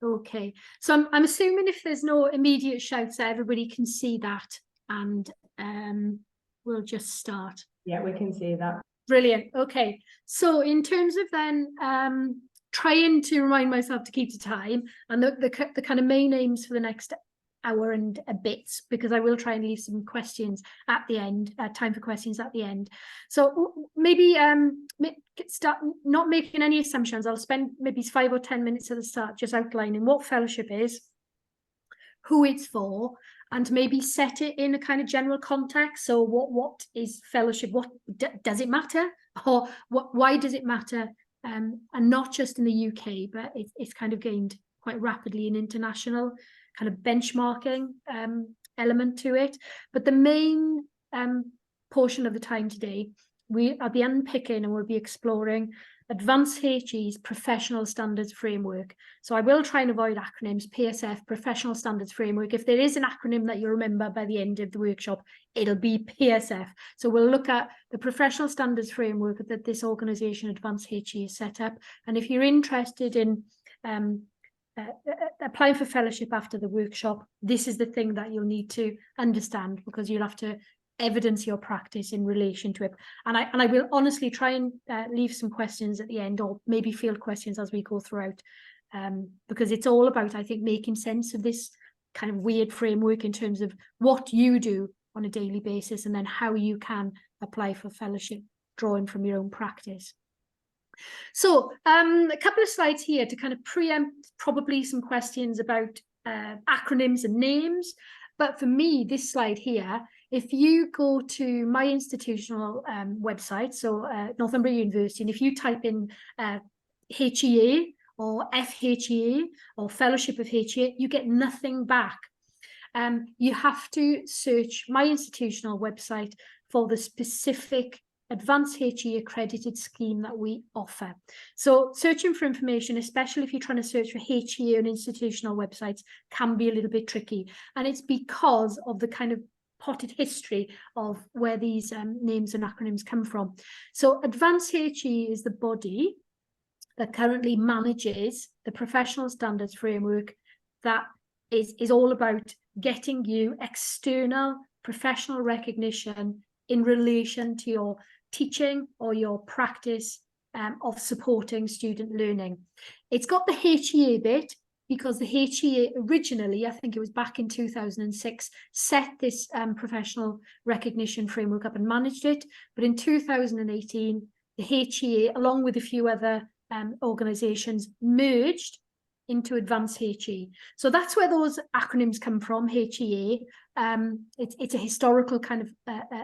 Okay, so I'm assuming if there's no immediate shouts that everybody can see that, and we'll just start. Yeah, we can see that. Brilliant. Okay, so in terms of then trying to remind myself to keep to time, and the kind of main aims for the next hour and a bit, because I will try and leave some questions at the end, time for questions at the end. So maybe start not making any assumptions. I'll spend maybe 5 or 10 minutes at the start just outlining what fellowship is, who it's for, and maybe set it in a kind of general context. So what is fellowship? What does it matter, or why does it matter? And not just in the UK, but it's kind of gained quite rapidly an international kind of benchmarking element to it. But the main portion of the time today, I'll be unpicking and we'll be exploring AdvanceHE's Professional Standards Framework. So I will try and avoid acronyms. PSF, Professional Standards Framework. If there is an acronym that you remember by the end of the workshop, it'll be PSF. So we'll look at the Professional Standards Framework that this organisation, AdvanceHE, has set up. And if you're interested in applying for fellowship after the workshop, this is the thing that you'll need to understand, because you'll have to evidence your practice in relation to it. And I will honestly try and leave some questions at the end, or maybe field questions as we go throughout, because it's all about, I think, making sense of this kind of weird framework in terms of what you do on a daily basis, and then how you can apply for fellowship, drawing from your own practice. So a couple of slides here to kind of preempt probably some questions about acronyms and names. But for me, this slide here, if you go to my institutional website, so Northumbria University, and if you type in HEA or FHEA or Fellowship of HEA, you get nothing back. You have to search my institutional website for the specific AdvanceHE accredited scheme that we offer. So searching for information, especially if you're trying to search for HEA on institutional websites, can be a little bit tricky. And it's because of the kind of potted history of where these names and acronyms come from. So AdvanceHE is the body that currently manages the professional standards framework that is all about getting you external professional recognition in relation to your teaching or your practice of supporting student learning. It's got the HEA bit because the HEA originally, I think it was back in 2006, set this professional recognition framework up and managed it. But in 2018, the HEA, along with a few other organisations, merged into AdvanceHE. So that's where those acronyms come from, HEA. It's a historical kind of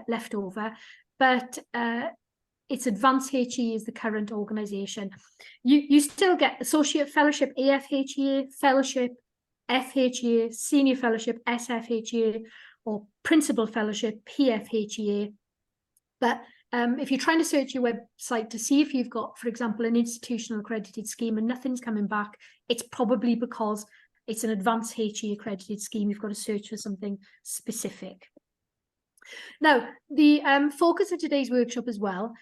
leftover, but it's AdvanceHE is the current organisation. You still get Associate Fellowship, AFHEA, Fellowship, FHEA, Senior Fellowship, SFHEA, or Principal Fellowship, PFHEA. But if you're trying to search your website to see if you've got, for example, an institutional accredited scheme and nothing's coming back, it's probably because it's an AdvanceHE accredited scheme. You've got to search for something specific. Now, the focus of today's workshop as well,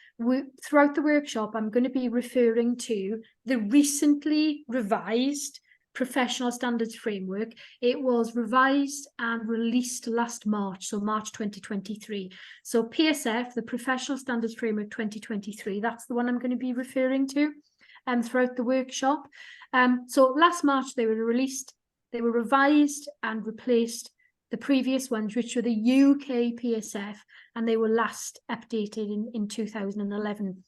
throughout the workshop, I'm going to be referring to the recently revised Professional Standards Framework. It was revised and released last March, so March 2023. So PSF, the Professional Standards Framework 2023, that's the one I'm going to be referring to throughout the workshop. So last March they were released, they were revised and replaced the previous ones, which were the UK PSF, and they were last updated in 2011.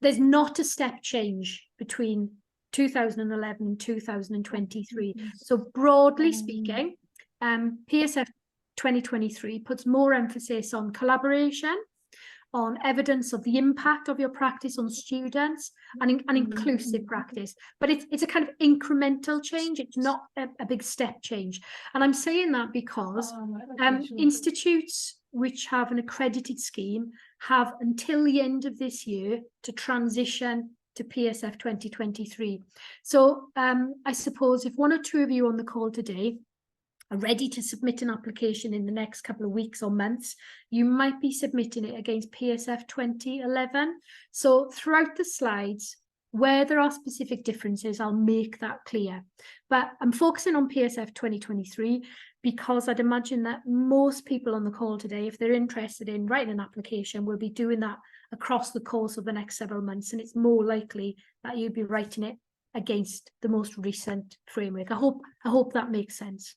There's not a step change between 2011 and 2023. So broadly speaking, PSF 2023 puts more emphasis on collaboration, on evidence of the impact of your practice on students, and inclusive practice. But it's a kind of incremental change. It's not a big step change. And I'm saying that because institutes which have an accredited scheme have until the end of this year to transition to PSF 2023. So I suppose if one or two of you on the call today are ready to submit an application in the next couple of weeks or months, you might be submitting it against PSF 2011. So throughout the slides, Where there are specific differences, I'll make that clear. But I'm focusing on PSF 2023 because I'd imagine that most people on the call today, if they're interested in writing an application, will be doing that across the course of the next several months. And it's more likely that you'll be writing it against the most recent framework. I hope that makes sense.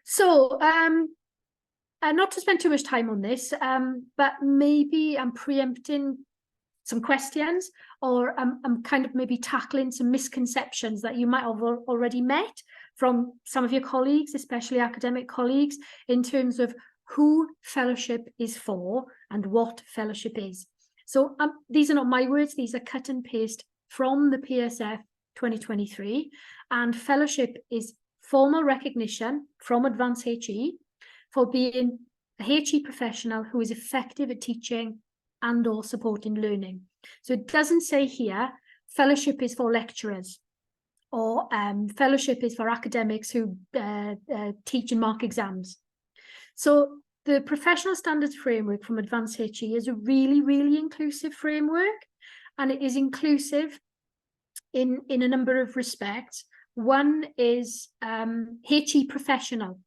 So, not to spend too much time on this, but maybe I'm preempting some questions, or I'm kind of maybe tackling some misconceptions that you might have already met from some of your colleagues, especially academic colleagues, in terms of who fellowship is for and what fellowship is. So these are not my words, these are cut and paste from the PSF 2023, and fellowship is formal recognition from AdvanceHE for being a HE professional who is effective at teaching and or supporting learning. So it doesn't say here fellowship is for lecturers, or fellowship is for academics who teach and mark exams. So the professional standards framework from AdvanceHE is a really, really inclusive framework, and it is inclusive in a number of respects. One is HE professional.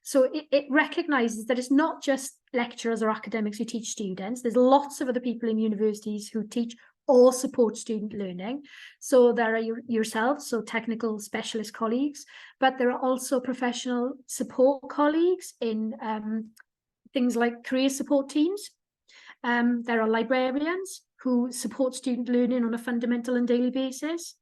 So it recognises that it's not just lecturers or academics who teach students. There's lots of other people in universities who teach or support student learning. So there are yourselves, so technical specialist colleagues, but there are also professional support colleagues in things like career support teams. There are librarians who support student learning on a fundamental and daily basis.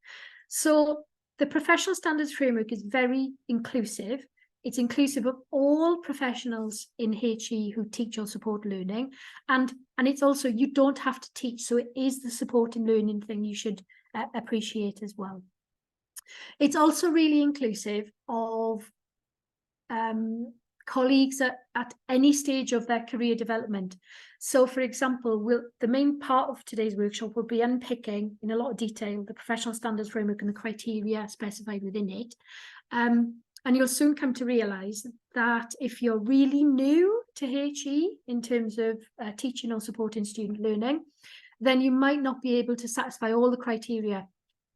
So the professional standards framework is very inclusive. It's inclusive of all professionals in HE who teach or support learning. And it's also, you don't have to teach. So it is the support and learning thing you should appreciate as well. It's also really inclusive of colleagues at any stage of their career development. So, for example, the main part of today's workshop will be unpicking in a lot of detail the professional standards framework and the criteria specified within it. And you'll soon come to realise that if you're really new to HE in terms of teaching or supporting student learning, then you might not be able to satisfy all the criteria.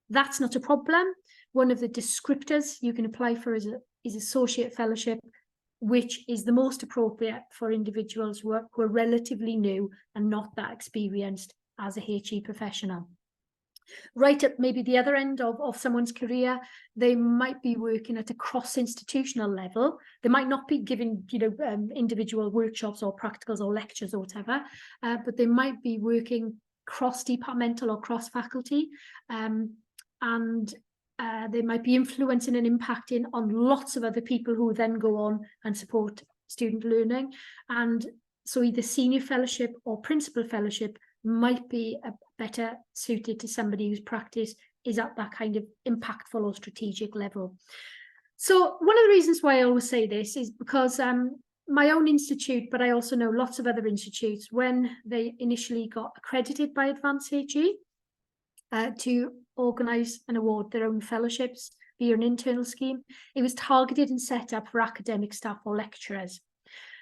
That's not a problem. One of the descriptors you can apply for is associate fellowship, which is the most appropriate for individuals who are relatively new and not that experienced as a HE professional. Right at maybe the other end of someone's career, they might be working at a cross-institutional level. They might not be giving, individual workshops or practicals or lectures or whatever, but they might be working cross-departmental or cross-faculty, and they might be influencing and impacting on lots of other people who then go on and support student learning. And so either senior fellowship or principal fellowship might be better suited to somebody whose practice is at that kind of impactful or strategic level. So one of the reasons why I always say this is because my own institute, but I also know lots of other institutes, when they initially got accredited by AdvanceHE to organise and award their own fellowships via an internal scheme, it was targeted and set up for academic staff or lecturers.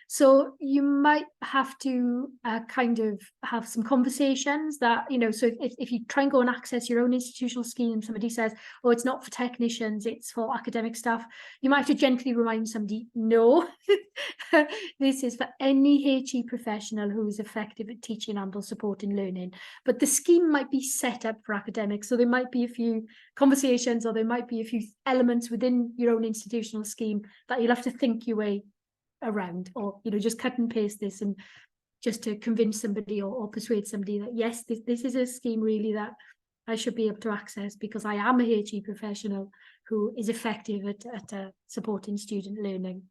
So you might have to kind of have some conversations that, so if you try and go and access your own institutional scheme, somebody says, oh, it's not for technicians, it's for academic staff, you might have to gently remind somebody, no, this is for any HE professional who is effective at teaching and or supporting learning. But the scheme might be set up for academics, so there might be a few conversations or there might be a few elements within your own institutional scheme that you'll have to think your way around, or just cut and paste this and just to convince somebody or persuade somebody that yes, this is a scheme really that I should be able to access because I am a HE professional who is effective at supporting student learning.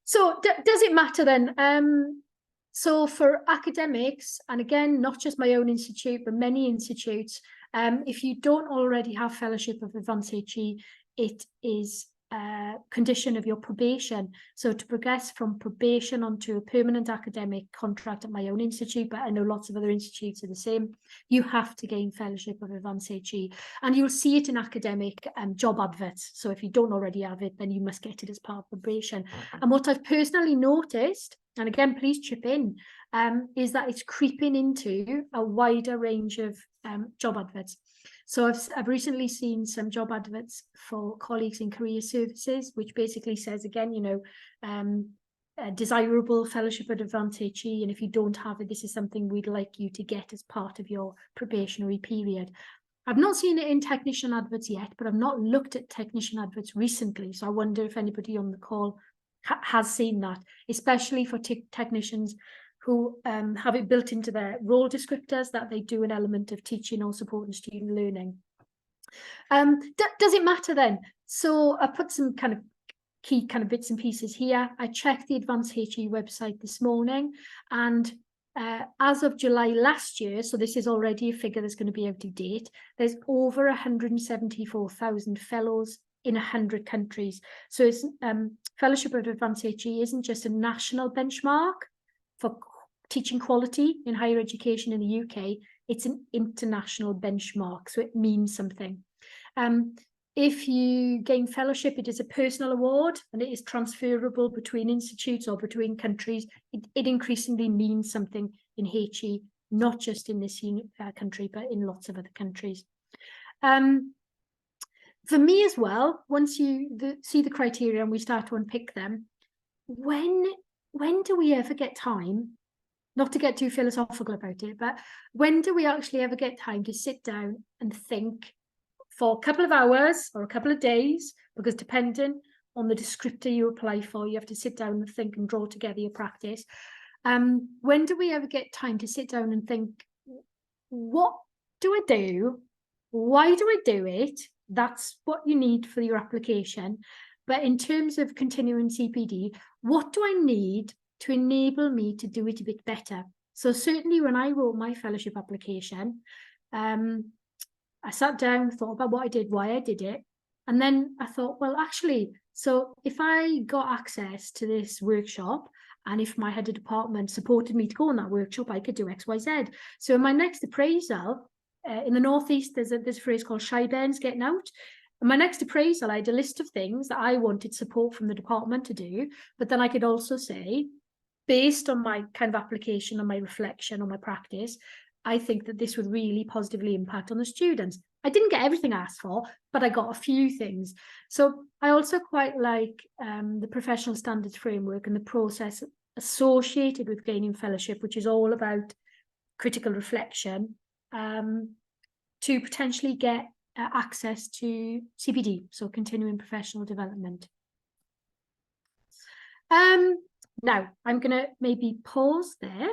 So does it matter then? So for academics, and again, not just my own institute, but many institutes, if you don't already have fellowship of AdvanceHE, it is condition of your probation. So to progress from probation onto a permanent academic contract at my own institute, but I know lots of other institutes are the same, you have to gain Fellowship of AdvanceHE. And you'll see it in academic job adverts. So if you don't already have it, then you must get it as part of probation. And what I've personally noticed, and again, please chip in, is that it's creeping into a wider range of job adverts. So I've recently seen some job adverts for colleagues in career services, which basically says, again, you know, a desirable Fellowship at AdvanceHE, and if you don't have it, this is something we'd like you to get as part of your probationary period. I've not seen it in technician adverts yet, but I've not looked at technician adverts recently, so I wonder if anybody on the call has seen that, especially for technicians who have it built into their role descriptors that they do an element of teaching or supporting student learning. Does it matter then? So I put some kind of key kind of bits and pieces here. I checked the AdvanceHE website this morning, and as of July last year, so this is already a figure that's going to be out of date, there's over 174,000 fellows in 100 countries. So it's Fellowship of AdvanceHE isn't just a national benchmark for teaching quality in higher education in the UK, it's an international benchmark, so it means something. If you gain fellowship, it is a personal award and it is transferable between institutes or between countries. It increasingly means something in HE, not just in this country, but in lots of other countries. For me as well, once you see the criteria and we start to unpick them, when do we ever get time, not to get too philosophical about it, but when do we actually ever get time to sit down and think for a couple of hours or a couple of days, because depending on the descriptor you apply for, you have to sit down and think and draw together your practice. When do we ever get time to sit down and think, what do I do? Why do I do it? That's what you need for your application. But in terms of continuing CPD, what do I need to enable me to do it a bit better? So certainly when I wrote my fellowship application, I sat down, thought about what I did, why I did it. And then I thought, well, actually, so if I got access to this workshop and if my head of department supported me to go on that workshop, I could do X, Y, Z. So in my next appraisal, in the Northeast, there's a phrase called shy bairns getting out. In my next appraisal, I had a list of things that I wanted support from the department to do, but then I could also say, based on my kind of application, on my reflection, on my practice, I think that this would really positively impact on the students. I didn't get everything I asked for, but I got a few things. So I also quite like the professional standards framework and the process associated with gaining fellowship, which is all about critical reflection, to potentially get access to CPD, so continuing professional development. Now, I'm going to maybe pause there,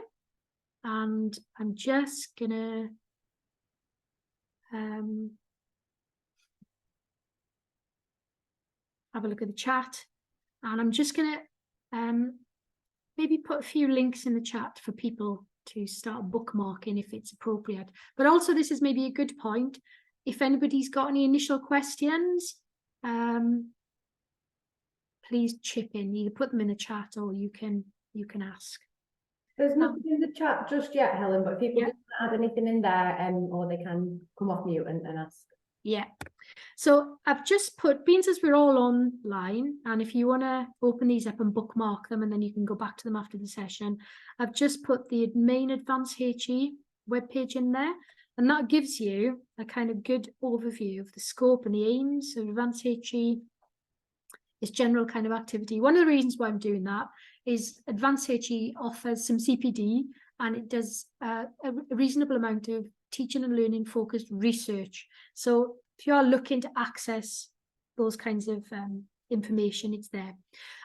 and I'm just going to have a look at the chat, and I'm just going to maybe put a few links in the chat for people to start bookmarking if it's appropriate. But also, this is maybe a good point. If anybody's got any initial questions, please chip in. Either put them in the chat or you can ask. There's nothing in the chat just yet, Helen, but if people don't add anything in there, or they can come off mute and ask. Yeah. So I've just put, being as we're all online, and if you want to open these up and bookmark them, and then you can go back to them after the session, I've just put the main AdvanceHE webpage in there, and that gives you a kind of good overview of the scope and the aims of AdvanceHE, its general kind of activity. One of the reasons why I'm doing that is AdvanceHE offers some CPD, and it does a reasonable amount of teaching and learning focused research. So if you are looking to access those kinds of information, it's there.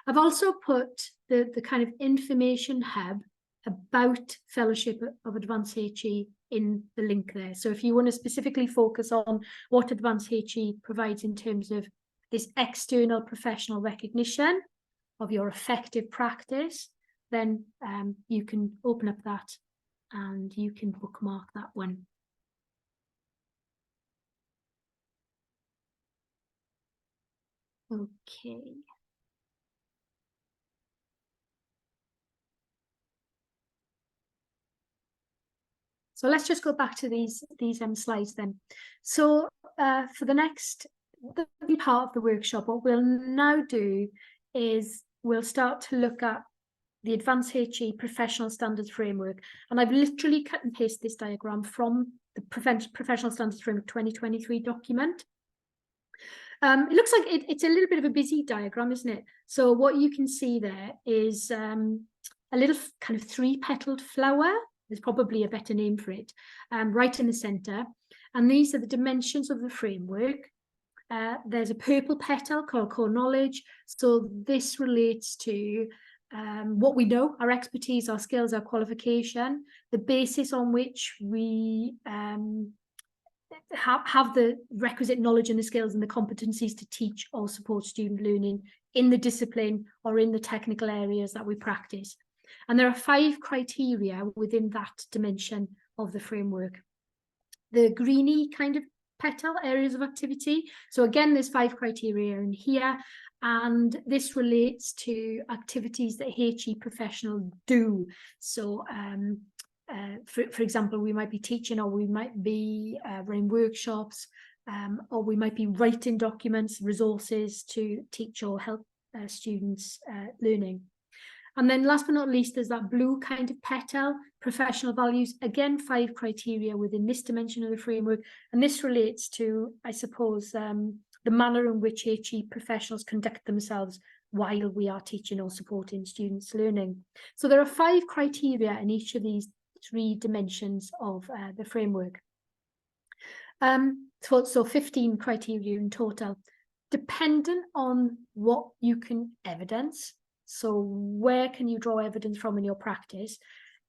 I've also put the kind of information hub about Fellowship of AdvanceHE in the link there. So if you want to specifically focus on what AdvanceHE provides in terms of this external professional recognition of your effective practice, then you can open up that and you can bookmark that one. Okay. So let's just go back to these slides then. So for the next part of the workshop, what we'll now do is we'll start to look at the AdvanceHE Professional Standards Framework. And I've literally cut and pasted this diagram from the Professional Standards Framework 2023 document. It looks like it's a little bit of a busy diagram, isn't it? So what you can see there is a little kind of 3-petaled flower. There's probably a better name for it, right in the center. And these are the dimensions of the framework. There's a purple petal called core knowledge. So this relates to what we know, our expertise, our skills, our qualification, the basis on which we have the requisite knowledge and the skills and the competencies to teach or support student learning in the discipline or in the technical areas that we practice. And there are 5 criteria within that dimension of the framework. The greeny kind of petal, areas of activity. So again, there's 5 criteria in here, and this relates to activities that HE professionals do. So for example, we might be teaching, or we might be running workshops, or we might be writing documents, resources to teach or help students learning. And then last but not least, there's that blue kind of petal, professional values. Again, 5 criteria within this dimension of the framework. And this relates to, I suppose, the manner in which HE professionals conduct themselves while we are teaching or supporting students' learning. So there are 5 criteria in each of these 3 dimensions of the framework. So 15 criteria in total, dependent on what you can evidence. So where can you draw evidence from in your practice?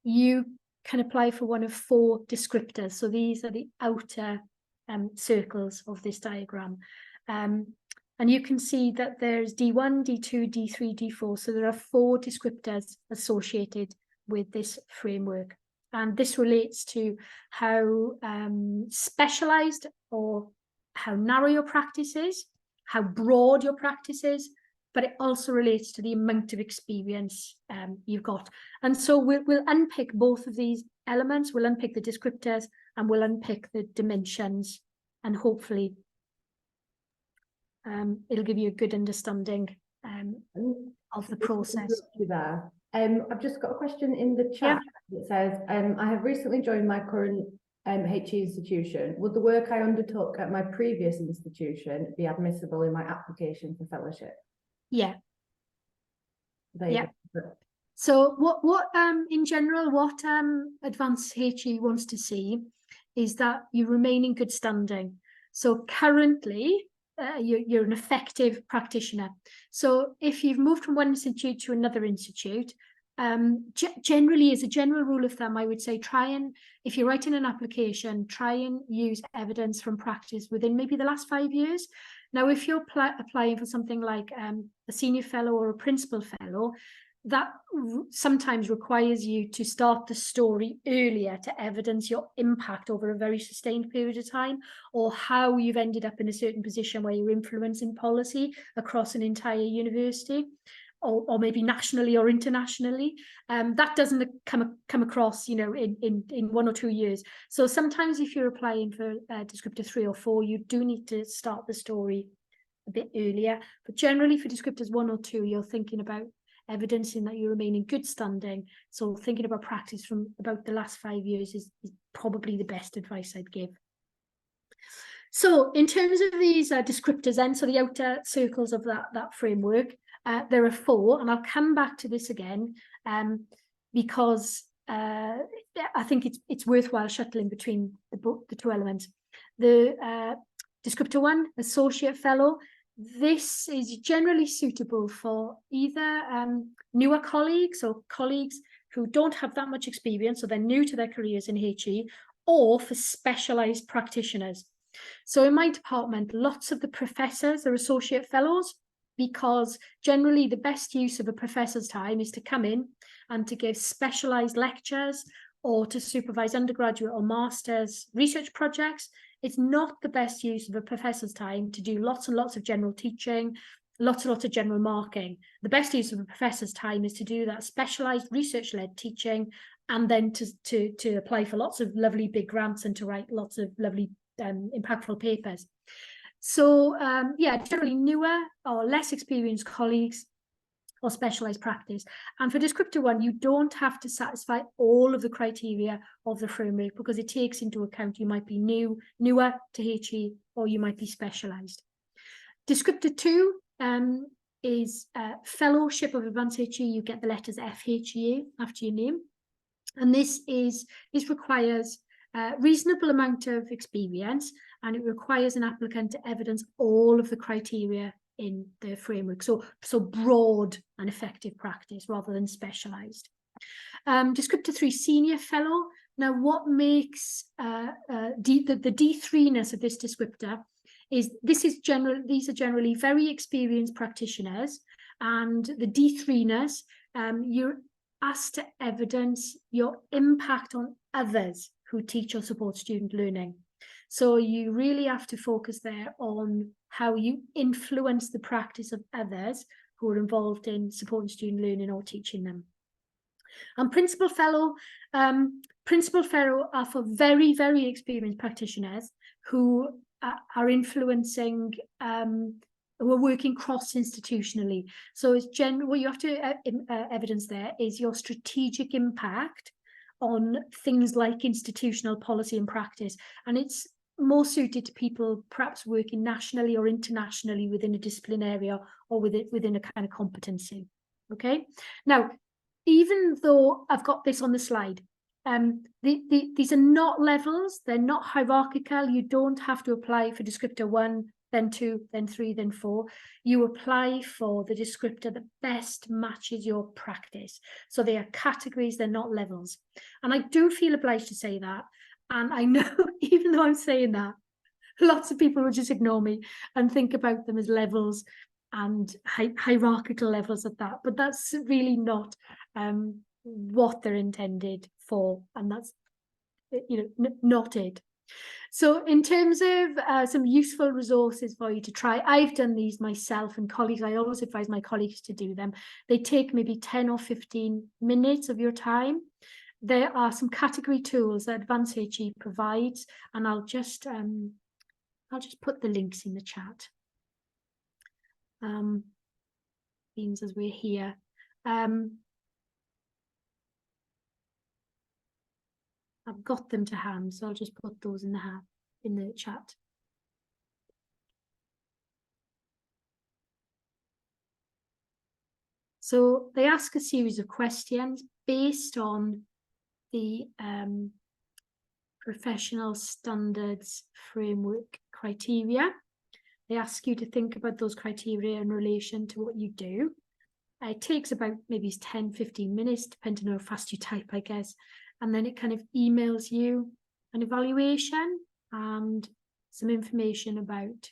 You can apply for one of 4 descriptors. So these are the outer circles of this diagram. And you can see that there's D1, D2, D3, D4. So there are 4 descriptors associated with this framework. And this relates to how specialized or how narrow your practice is, how broad your practice is, but it also relates to the amount of experience you've got. And so we'll unpick both of these elements. We'll unpick the descriptors and we'll unpick the dimensions, and hopefully it'll give you a good understanding of the process. I've just got a question in the chat that says, I have recently joined my current HE institution. Would the work I undertook at my previous institution be admissible in my application for fellowship? Yeah. There you go. So what in general, what AdvanceHE wants to see is that you remain in good standing. So currently, you're an effective practitioner. So if you've moved from one institute to another institute, generally, as a general rule of thumb, I would say if you're writing an application, try and use evidence from practice within maybe the last 5 years. Now, if you're applying for something like a senior fellow or a principal fellow, that sometimes requires you to start the story earlier to evidence your impact over a very sustained period of time, or how you've ended up in a certain position where you're influencing policy across an entire university, or maybe nationally or internationally. That doesn't come across, in 1 or 2 years. So sometimes if you're applying for descriptor 3 or 4, you do need to start the story a bit earlier. But generally for descriptors 1 or 2, you're thinking about evidencing that you remain in good standing. So thinking about practice from about the last 5 years is probably the best advice I'd give. So in terms of these descriptors then, so the outer circles of that framework, there are 4, and I'll come back to this again because I think it's worthwhile shuttling between the 2 elements. The descriptor 1, associate fellow, this is generally suitable for either newer colleagues or colleagues who don't have that much experience, so they're new to their careers in HE, or for specialized practitioners. So in my department, lots of the professors are associate fellows, because generally the best use of a professor's time is to come in and to give specialized lectures or to supervise undergraduate or master's research projects. It's not the best use of a professor's time to do lots and lots of general teaching lots and lots of general marking. The best use of a professor's time is to do that specialised research-led teaching, and then to apply for lots of lovely big grants and to write lots of lovely impactful papers. So yeah, generally newer or less experienced colleagues or specialised practice. And for Descriptor 1, you don't have to satisfy all of the criteria of the framework, because it takes into account you might be newer to HE, or you might be specialised. Descriptor 2 is Fellowship of AdvanceHE. You get the letters FHE after your name. And this requires a reasonable amount of experience, and it requires an applicant to evidence all of the criteria in the framework. So broad and effective practice rather than specialised. Descriptor 3, Senior Fellow. Now, what makes the D3-ness of this descriptor is these are generally very experienced practitioners, and the D3-ness, you're asked to evidence your impact on others who teach or support student learning. So you really have to focus there on how you influence the practice of others who are involved in supporting student learning or teaching them. And Principal Fellow are for very, very experienced practitioners who are influencing, who are working cross-institutionally. So it's what you have to evidence there is your strategic impact on things like institutional policy and practice. And it's more suited to people perhaps working nationally or internationally within a discipline area, or within a kind of competency. Okay. Now, even though I've got this on the slide, these are not levels, they're not hierarchical. You don't have to apply for Descriptor 1, then 2, then 3, then 4. You apply for the descriptor that best matches your practice. So they are categories, they're not levels. And I do feel obliged to say that. And I know, even though I'm saying that, lots of people will just ignore me and think about them as levels and hierarchical levels of that. But that's really not what they're intended for. And that's, not it. So in terms of some useful resources for you to try, I've done these myself, and colleagues, I always advise my colleagues to do them. They take maybe 10 or 15 minutes of your time. There are some category tools that AdvanceHE provides, and I'll just put the links in the chat. Means as we're here. I've got them to hand, so I'll just put those in the chat. So they ask a series of questions based on the professional standards framework criteria. They ask you to think about those criteria in relation to what you do. It takes about maybe 10-15 minutes, depending on how fast you type, I guess. And then it kind of emails you an evaluation and some information about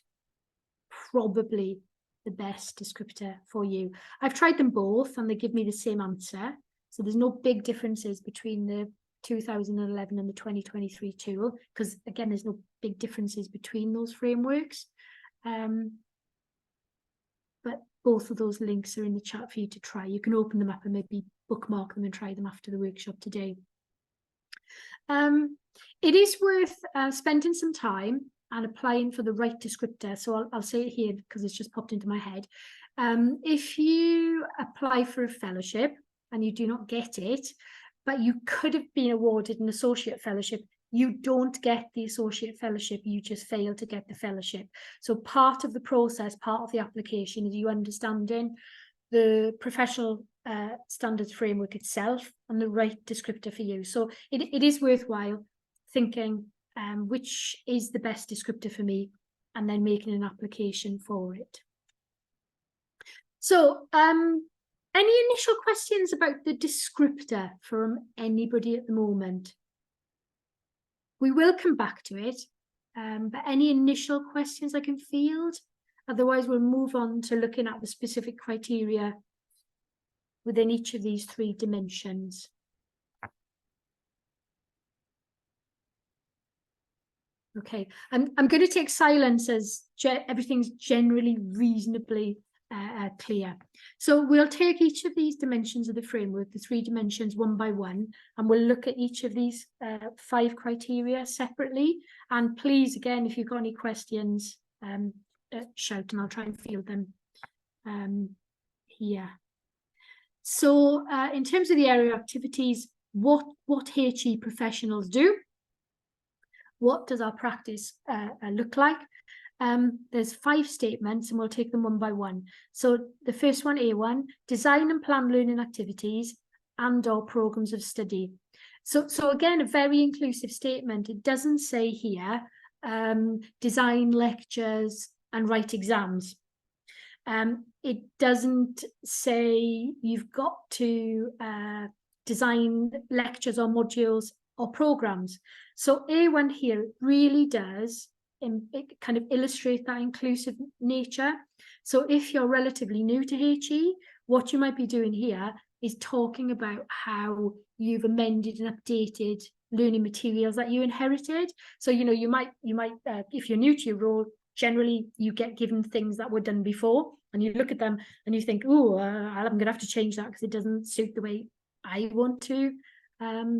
probably the best descriptor for you. I've tried them both and they give me the same answer. So there's no big differences between the 2011 and the 2023 tool, because again, there's no big differences between those frameworks. But both of those links are in the chat for you to try. You can open them up and maybe bookmark them and try them after the workshop today. It is worth spending some time and applying for the right descriptor. So I'll say it here because it's just popped into my head. If you apply for a fellowship and you do not get it, but you could have been awarded an associate fellowship, you don't get the associate fellowship, you just fail to get the fellowship. So part of the process, part of the application is you understanding the professional standards framework itself and the right descriptor for you. So it is worthwhile thinking which is the best descriptor for me, and then making an application for it. So any initial questions about the descriptor from anybody at the moment? We will come back to it, but any initial questions I can field? Otherwise, we'll move on to looking at the specific criteria within each of these 3 dimensions. Okay, I'm going to take silence as everything's generally reasonably clear. So we'll take each of these dimensions of the framework, the 3 dimensions, one by one, and we'll look at each of these 5 criteria separately. And please, again, if you've got any questions, shout and I'll try and field them here. So in terms of the area of activities, what HE professionals do, what does our practice look like? There's 5 statements and we'll take them one by one. So the first one, A1, design and plan learning activities and or programs of study. So again, a very inclusive statement. It doesn't say here, design lectures and write exams. It doesn't say you've got to design lectures or modules or programs. So A1 here really does kind of illustrate that inclusive nature. So if you're relatively new to HE, what you might be doing here is talking about how you've amended and updated learning materials that you inherited. So, you know, you might if you're new to your role, generally you get given things that were done before and you look at them and you think, oh, I'm going to have to change that because it doesn't suit the way I want to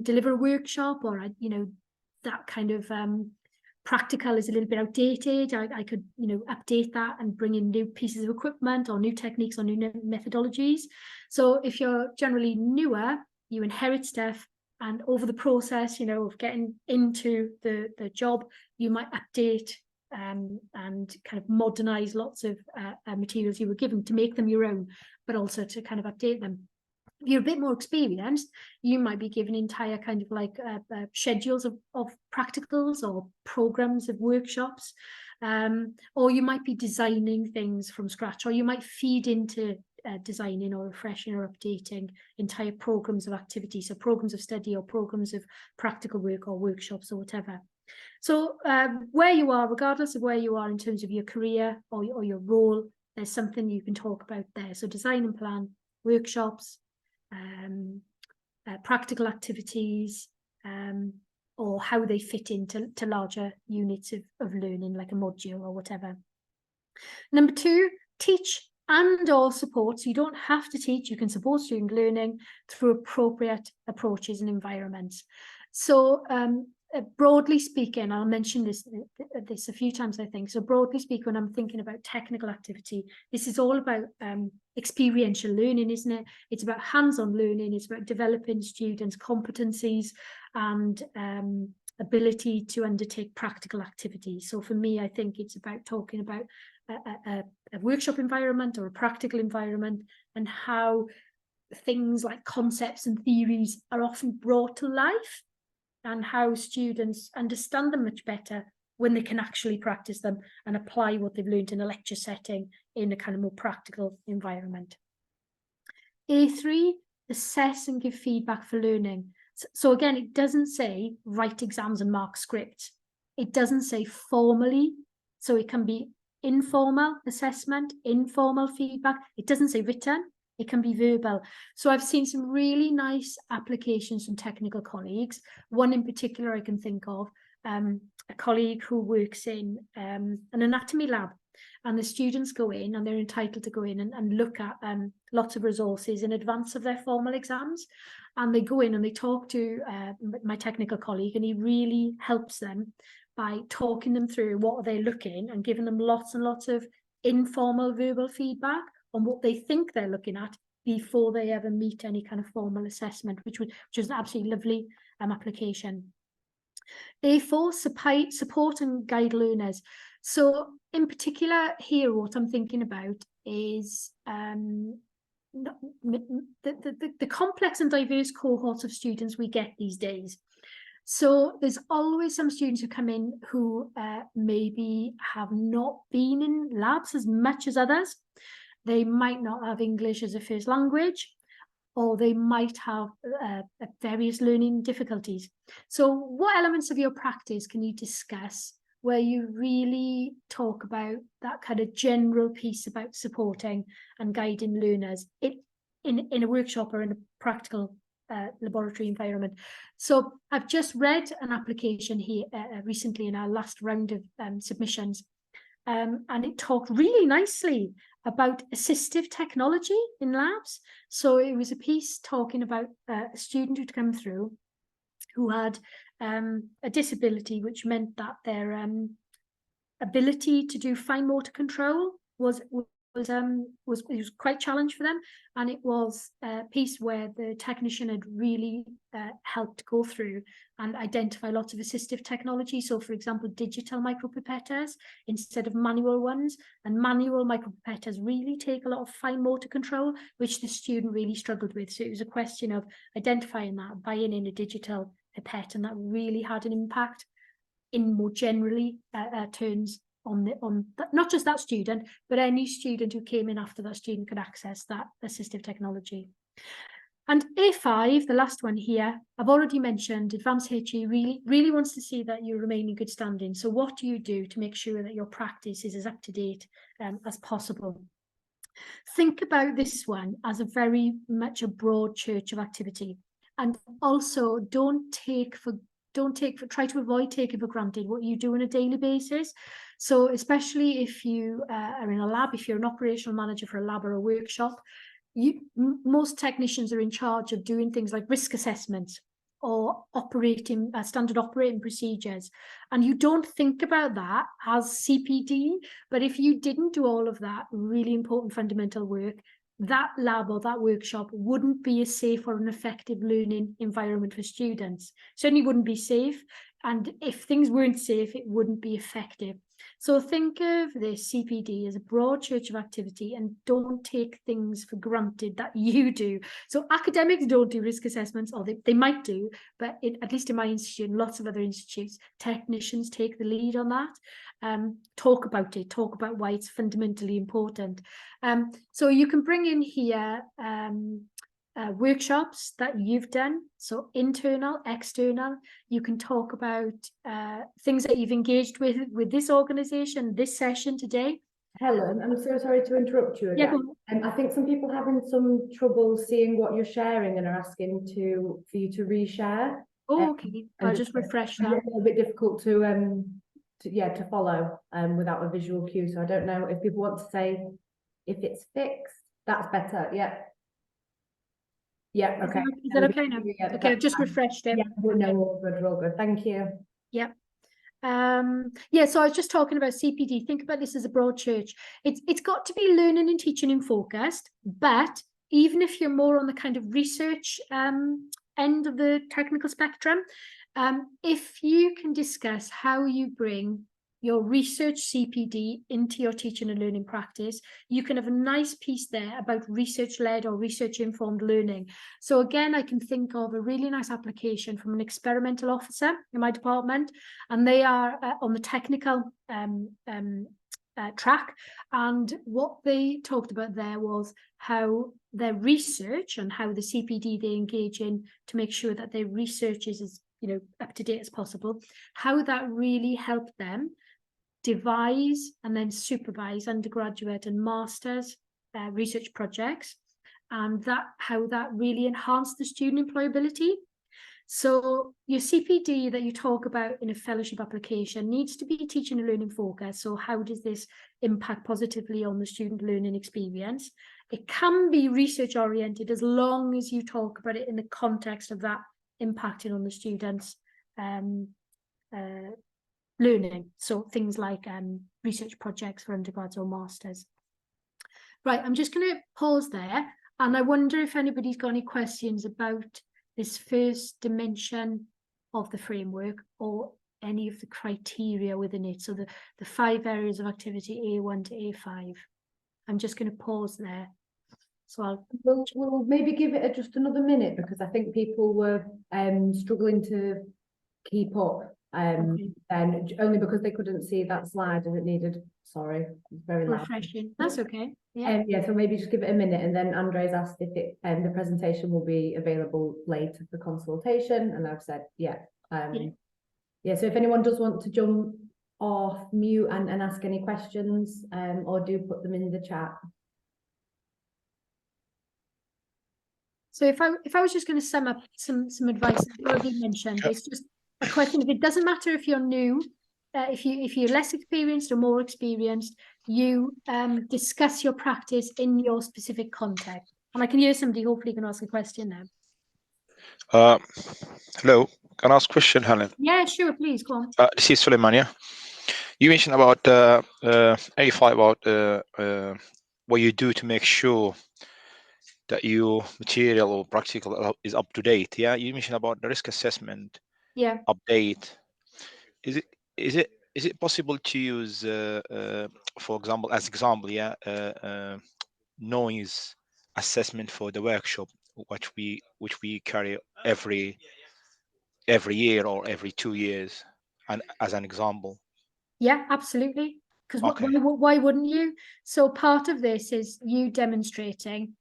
deliver a workshop, or, you know, that kind of practical is a little bit outdated. I could, you know, update that and bring in new pieces of equipment or new techniques or new methodologies. So if you're generally newer, you inherit stuff, and over the process, you know, of getting into the job, you might update and kind of modernize lots of materials you were given to make them your own, but also to kind of update them. If you're a bit more experienced, you might be given entire kind of like schedules of practicals or programs of workshops, or you might be designing things from scratch, or you might feed into designing or refreshing or updating entire programs of activity, so programs of study or programs of practical work or workshops or whatever. So where you are, regardless of where you are in terms of your career or your role, there's something you can talk about there. So design and plan, workshops, practical activities, or how they fit into larger units of learning, like a module or whatever. Number 2, teach and or support. So you don't have to teach, you can support student learning through appropriate approaches and environments. So broadly speaking, I'll mention this a few times, I think. So broadly speaking, when I'm thinking about technical activity, this is all about experiential learning, isn't it? It's about hands-on learning. It's about developing students' competencies and ability to undertake practical activities. So for me, I think it's about talking about a workshop environment or a practical environment, and how things like concepts and theories are often brought to life, and how students understand them much better when they can actually practice them and apply what they've learned in a lecture setting in a kind of more practical environment. A3, assess and give feedback for learning. So again, it doesn't say write exams and mark scripts. It doesn't say formally, so it can be informal assessment, informal feedback. It doesn't say written. It can be verbal. So I've seen some really nice applications from technical colleagues. One in particular I can think of, a colleague who works in an anatomy lab, and the students go in and they're entitled to go in and look at lots of resources in advance of their formal exams. And they go in and they talk to my technical colleague, and he really helps them by talking them through what are they looking and giving them lots and lots of informal verbal feedback on what they think they're looking at before they ever meet any kind of formal assessment, which was an absolutely lovely application. A4, support and guide learners. So in particular here, what I'm thinking about is the complex and diverse cohorts of students we get these days. So there's always some students who come in who maybe have not been in labs as much as others. They might not have English as a first language, or they might have various learning difficulties. So what elements of your practice can you discuss where you really talk about that kind of general piece about supporting and guiding learners in a workshop or in a practical laboratory environment? So I've just read an application here recently in our last round of submissions, and it talked really nicely about assistive technology in labs. So it was a piece talking about a student who'd come through who had a disability, which meant that their ability to do fine motor control was quite challenged for them, and it was a piece where the technician had really helped go through and identify lots of assistive technology. So, for example, digital micropipetters instead of manual ones, and manual micropipetters really take a lot of fine motor control, which the student really struggled with. So it was a question of identifying that, buying in a digital pipette, and that really had an impact in more generally terms on not just that student, but any student who came in after that student could access that assistive technology. And A5, the last one here, I've already mentioned, AdvanceHE really wants to see that you remain in good standing. So what do you do to make sure that your practice is as up to date as possible? Think about this one as a very much a broad church of activity, and also try to avoid taking for granted what you do on a daily basis. So especially if you are in a lab, if you're an operational manager for a lab or a workshop, most technicians are in charge of doing things like risk assessments or operating standard operating procedures. And you don't think about that as CPD, but if you didn't do all of that really important fundamental work, that lab or that workshop wouldn't be a safe or an effective learning environment for students. Certainly wouldn't be safe. And if things weren't safe, it wouldn't be effective. So think of this CPD as a broad church of activity, and don't take things for granted that you do. So academics don't do risk assessments, or they might do, but at least in my institute and lots of other institutes, technicians take the lead on that. Talk about it, talk about why it's fundamentally important. So you can bring in here workshops that you've done, so internal, external. You can talk about things that you've engaged with this organisation, this session today. Helen, I'm so sorry to interrupt you again. I think some people are having some trouble seeing what you're sharing and are asking for you to reshare. Oh, okay. I'll just refresh that. It's a little bit difficult to follow without a visual cue. So I don't know if people want to say if it's fixed. That's better. Yeah. Yeah. Okay. Is that okay now? Yeah, okay, I've just refreshed it. Yeah. No, all good. Thank you. Yeah. Yeah, so I was just talking about CPD. Think about this as a broad church. It's got to be learning and teaching in focused, but even if you're more on the kind of research end of the technical spectrum, if you can discuss how you bring your research CPD into your teaching and learning practice, you can have a nice piece there about research-led or research-informed learning. So again, I can think of a really nice application from an experimental officer in my department, and they are on the technical track. And what they talked about there was how their research and how the CPD they engage in to make sure that their research is as up to date as possible, how that really helped them devise and then supervise undergraduate and master's research projects, and how that really enhanced the student employability. So your CPD that you talk about in a fellowship application needs to be teaching and learning focused. So how does this impact positively on the student learning experience? It can be research oriented as long as you talk about it in the context of that impacting on the students' learning. So things like research projects for undergrads or masters. Right, I'm just going to pause there, and I wonder if anybody's got any questions about this first dimension of the framework or any of the criteria within it. So the 5 areas of activity A1 to A5. I'm just going to pause there. So we'll maybe give it just another minute, because I think people were struggling to keep up. And only because they couldn't see that slide and it needed, sorry, it's very loud. Refreshing. That's okay. Yeah. Yeah, so maybe just give it a minute, and then Andre's asked if the presentation will be available later for consultation, and I've said yeah. So if anyone does want to jump off mute and ask any questions, or do put them in the chat. So if I was just going to sum up some advice that I already mentioned, it's just a question of, it doesn't matter if you're new, if you're less experienced or more experienced, you discuss your practice in your specific context. And I can hear somebody hopefully can ask a question now. Hello, can I ask a question, Helen? Yeah, sure, please, go on. This is Suleiman, yeah? You mentioned about A5, about what you do to make sure that your material or practical is up to date. Yeah, you mentioned about the risk assessment. Yeah. Update. Is it possible to use, for example, yeah, noise assessment for the workshop, which we carry every year or every 2 years, and as an example? Yeah, absolutely. Because Okay. why wouldn't you? So part of this is you demonstrating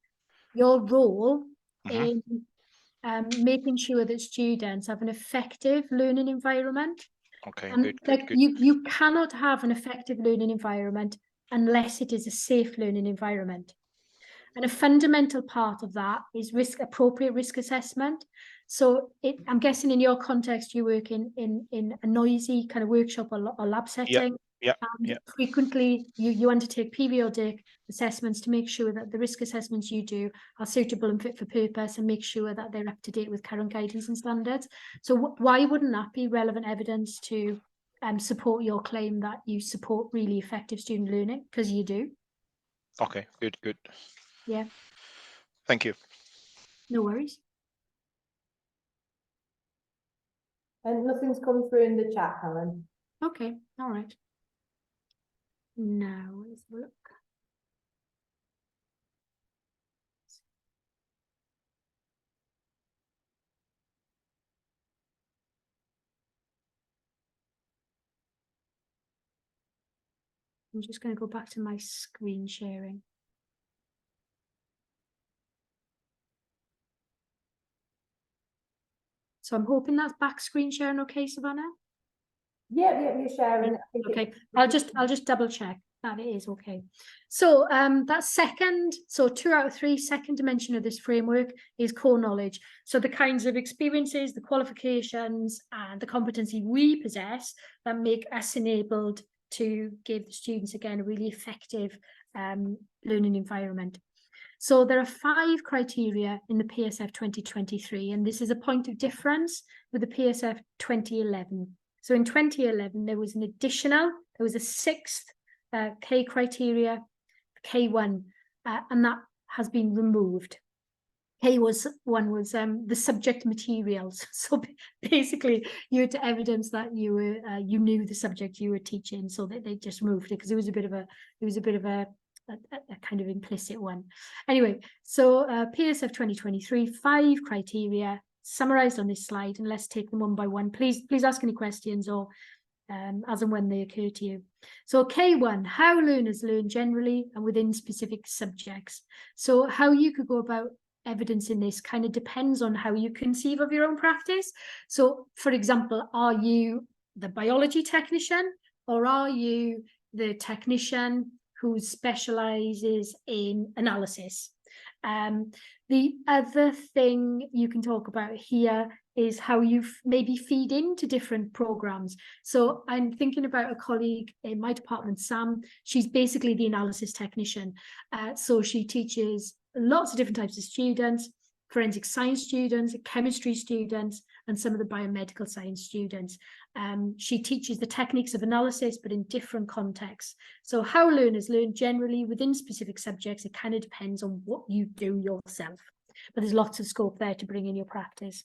your role in making sure that students have an effective learning environment. Okay, And good. you cannot have an effective learning environment unless it is a safe learning environment. And a fundamental part of that is appropriate risk assessment. So I'm guessing in your context, you work in a noisy kind of workshop or lab setting. Yeah. Frequently, you undertake periodic assessments to make sure that the risk assessments you do are suitable and fit for purpose, and make sure that they're up to date with current guidance and standards. So why wouldn't that be relevant evidence to support your claim that you support really effective student learning? Because you do. Okay, good. Yeah. Thank you. No worries. And nothing's come through in the chat, Helen. Okay, all right. Now let's look. I'm just going to go back to my screen sharing. So I'm hoping that's back screen sharing okay, Savannah? Yeah, you're sharing. Okay, I'll just double check that it is okay. So that second, so 2 out of 3, second dimension of this framework is core knowledge. So the kinds of experiences, the qualifications, and the competency we possess that make us enabled to give the students, again, a really effective learning environment. So there are 5 criteria in the PSF 2023, and this is a point of difference with the PSF 2011. So in 2011, there was a 6th K criteria, K1, and that has been removed. K1 was the subject materials. So basically, you had to evidence that you were you knew the subject you were teaching, so that they just removed it because it was a bit of a kind of implicit one. Anyway, so PSF 2023, 5 criteria summarized on this slide, and let's take them one by one. Please ask any questions or as and when they occur to you. So K1, how learners learn generally and within specific subjects. So how you could go about evidencing this kind of depends on how you conceive of your own practice. So for example, are you the biology technician, or are you the technician who specializes in analysis? The other thing you can talk about here is how you maybe feed into different programs. So I'm thinking about a colleague in my department, Sam. She's basically the analysis technician. So she teaches lots of different types of students, forensic science students, chemistry students, and some of the biomedical science students. She teaches the techniques of analysis, but in different contexts. So how learners learn generally within specific subjects, it kind of depends on what you do yourself. But there's lots of scope there to bring in your practice.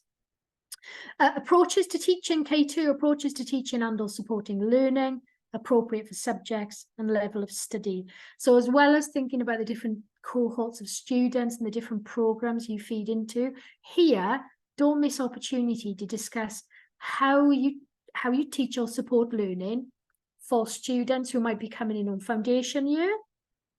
Approaches to teaching, K2, approaches to teaching and or supporting learning, appropriate for subjects and level of study. So as well as thinking about the different cohorts of students and the different programs you feed into, here, don't miss opportunity to discuss how you teach or support learning for students who might be coming in on foundation year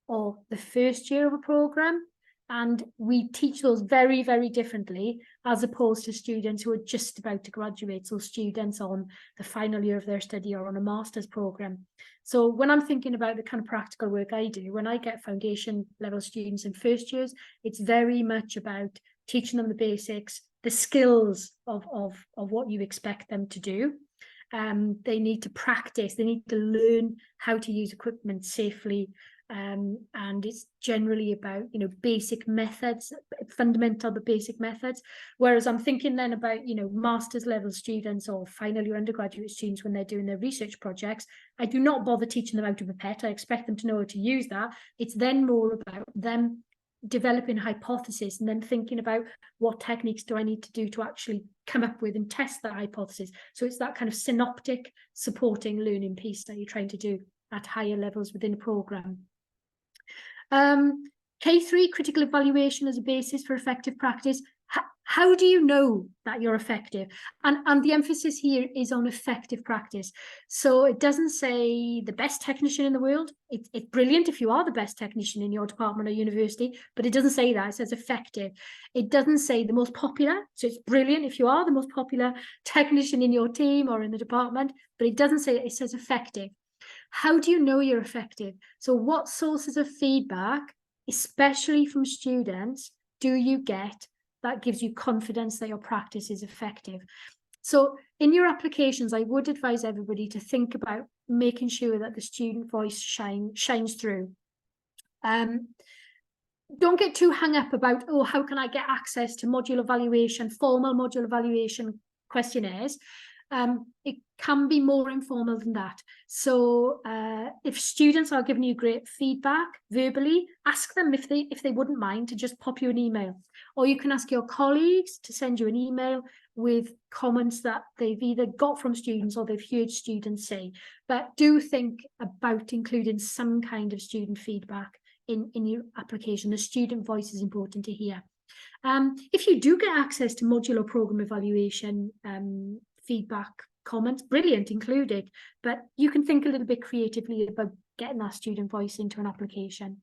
or the first year of a program. And we teach those very, very differently as opposed to students who are just about to graduate. So students on the final year of their study or on a master's program. So when I'm thinking about the kind of practical work I do, when I get foundation level students in first years, it's very much about teaching them the basics, the skills of what you expect them to do. They need to practice. They need to learn how to use equipment safely. And it's generally about, you know, basic methods, fundamental but basic methods. Whereas I'm thinking then about, you know, master's level students or final year undergraduate students when they're doing their research projects. I do not bother teaching them how to pipette. I expect them to know how to use that. It's then more about them developing a hypothesis and then thinking about what techniques do I need to do to actually come up with and test that hypothesis. So it's that kind of synoptic supporting learning piece that you're trying to do at higher levels within a programme. K3, critical evaluation as a basis for effective practice. How do you know that you're effective? And the emphasis here is on effective practice. So it doesn't say the best technician in the world. It's brilliant if you are the best technician in your department or university, but it doesn't say that. It says effective. It doesn't say the most popular. So it's brilliant if you are the most popular technician in your team or in the department, but it doesn't say, it says effective. How do you know you're effective? So what sources of feedback, especially from students, do you get that gives you confidence that your practice is effective? So in your applications, I would advise everybody to think about making sure that the student voice shines through. Don't get too hung up about, oh, how can I get access to module evaluation, formal module evaluation questionnaires? It can be more informal than that. So if students are giving you great feedback verbally, ask them if they wouldn't mind to just pop you an email, or you can ask your colleagues to send you an email with comments that they've either got from students or they've heard students say. But do think about including some kind of student feedback in your application. The student voice is important to hear. If you do get access to module or program evaluation feedback comments, brilliant, include it, but you can think a little bit creatively about getting that student voice into an application.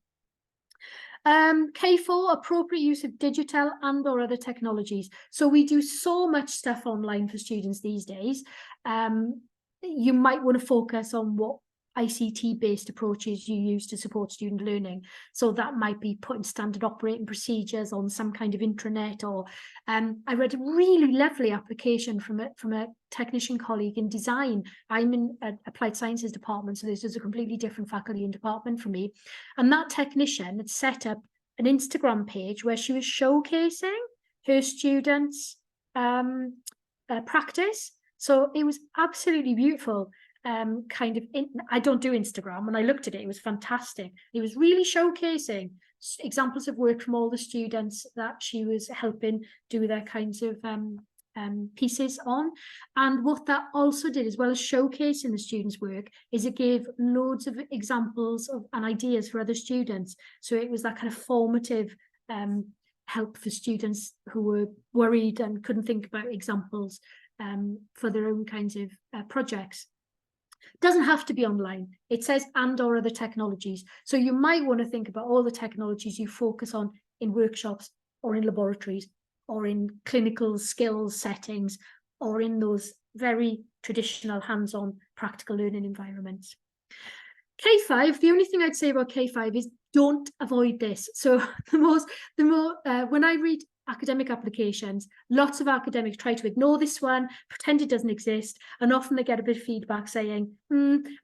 K4, appropriate use of digital and or other technologies. So we do so much stuff online for students these days. You might want to focus on what ICT-based approaches you use to support student learning. So that might be putting standard operating procedures on some kind of intranet, or I read a really lovely application from a technician colleague in design. I'm in an applied sciences department, so this is a completely different faculty and department for me. And that technician had set up an Instagram page where she was showcasing her students' practice. So it was absolutely beautiful. I don't do Instagram. When I looked at it, it was fantastic. It was really showcasing examples of work from all the students that she was helping do their kinds of pieces on. And what that also did, as well as showcasing the students' work, is it gave loads of examples of and ideas for other students. So it was that kind of formative help for students who were worried and couldn't think about examples for their own kinds of projects. Doesn't have to be online. It says and or other technologies. So you might want to think about all the technologies you focus on in workshops or in laboratories or in clinical skills settings or in those very traditional hands-on practical learning environments. K5, the only thing I'd say about K5 is don't avoid this. So when I read academic applications, lots of academics try to ignore this one, pretend it doesn't exist, and often they get a bit of feedback saying,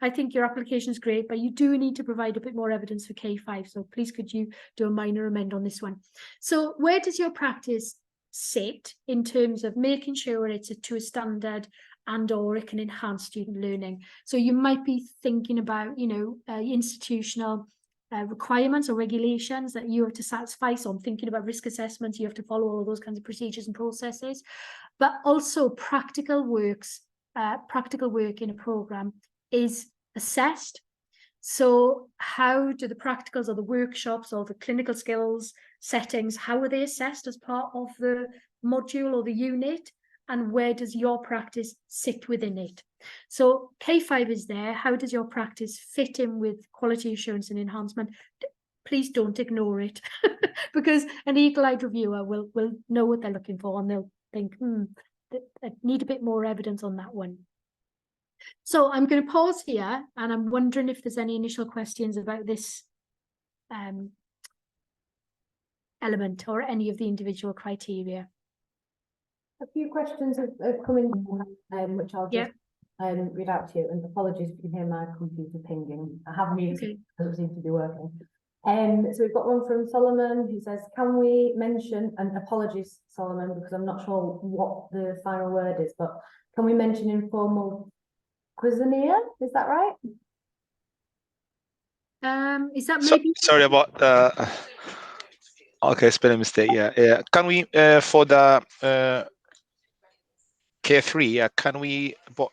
I think your application is great, but you do need to provide a bit more evidence for K5, so please could you do a minor amend on this one. So where does your practice sit in terms of making sure it's to a standard and or it can enhance student learning? So you might be thinking about, institutional requirements or regulations that you have to satisfy. So I'm thinking about risk assessments, you have to follow all those kinds of procedures and processes, but also practical work in a program is assessed. So how do the practicals or the workshops or the clinical skills settings, how are they assessed as part of the module or the unit? And where does your practice sit within it? So K5 is there. How does your practice fit in with quality assurance and enhancement? Please don't ignore it because an eagle-eyed reviewer will know what they're looking for and they'll think, I need a bit more evidence on that one. So I'm going to pause here and I'm wondering if there's any initial questions about this element or any of the individual criteria. A few questions have come in, which I'll just read out to you, and apologies if you can hear my computer pinging. I have muted, it doesn't seem to be working. So we've got one from Solomon who says, can we mention, and apologies Solomon, because I'm not sure what the final word is, but can we mention informal cuisinier? Is that right? Is that maybe? Sorry about okay, spelling mistake. Yeah. Can we for the K3? Yeah. Can we? But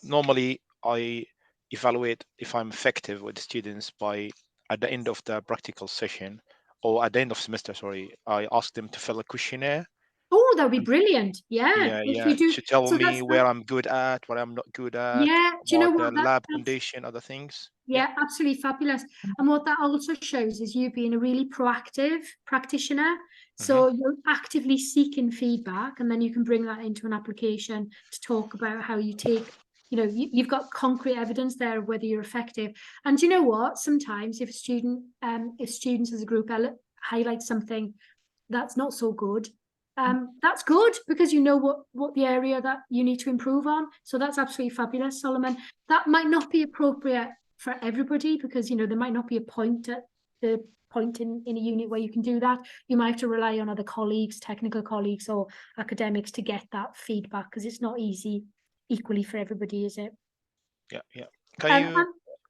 normally I evaluate if I'm effective with the students by at the end of the practical session or at the end of semester. Sorry, I ask them to fill a questionnaire. Oh, that would be brilliant. Yeah. If you do, To tell so me that's where I'm good at, what I'm not good at, yeah. Do you know about what the lab that's condition, other things. yeah, absolutely fabulous. And what that also shows is you being a really proactive practitioner. So you're actively seeking feedback, and then you can bring that into an application to talk about how you take, you've got concrete evidence there of whether you're effective. And you know what? Sometimes if students as a group highlight something that's not so good, that's good because you know what the area that you need to improve on. So that's absolutely fabulous, Solomon. That might not be appropriate for everybody because there might not be a point at the point in a unit where you can do that. You might have to rely on other colleagues, technical colleagues or academics to get that feedback because it's not easy equally for everybody, is it? Yeah.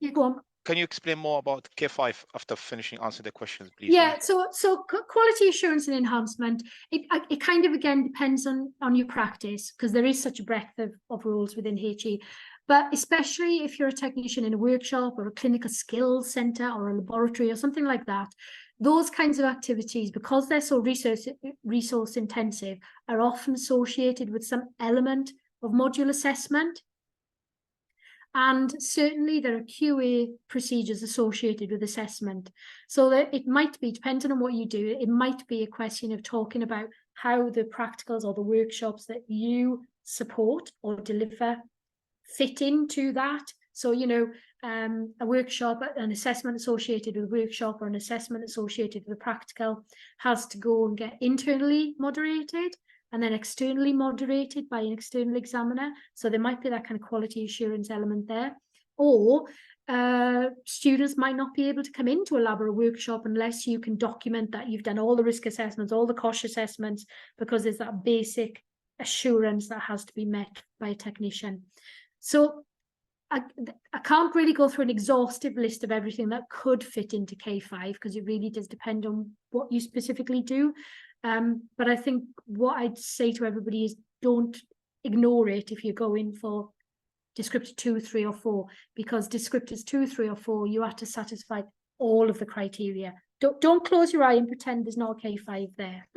You go on. Can you explain more about K5 after finishing answering the questions, please? Yeah, so quality assurance and enhancement, it kind of again depends on your practice because there is such a breadth of roles within HE. But especially if you're a technician in a workshop or a clinical skills centre or a laboratory or something like that, those kinds of activities, because they're so resource intensive, are often associated with some element of module assessment. And certainly there are QA procedures associated with assessment. So that it might be, depending on what you do, it might be a question of talking about how the practicals or the workshops that you support or deliver fit into that. So, a workshop, an assessment associated with a workshop or an assessment associated with a practical has to go and get internally moderated and then externally moderated by an external examiner. So there might be that kind of quality assurance element there. Or students might not be able to come into a lab or a workshop unless you can document that you've done all the risk assessments, all the cost assessments, because there's that basic assurance that has to be met by a technician. So I can't really go through an exhaustive list of everything that could fit into K5 because it really does depend on what you specifically do. But I think what I'd say to everybody is don't ignore it if you're going for descriptor 2, 3 or 4, because descriptors 2, 3 or 4, you have to satisfy all of the criteria. Don't close your eye and pretend there's not a K5 there.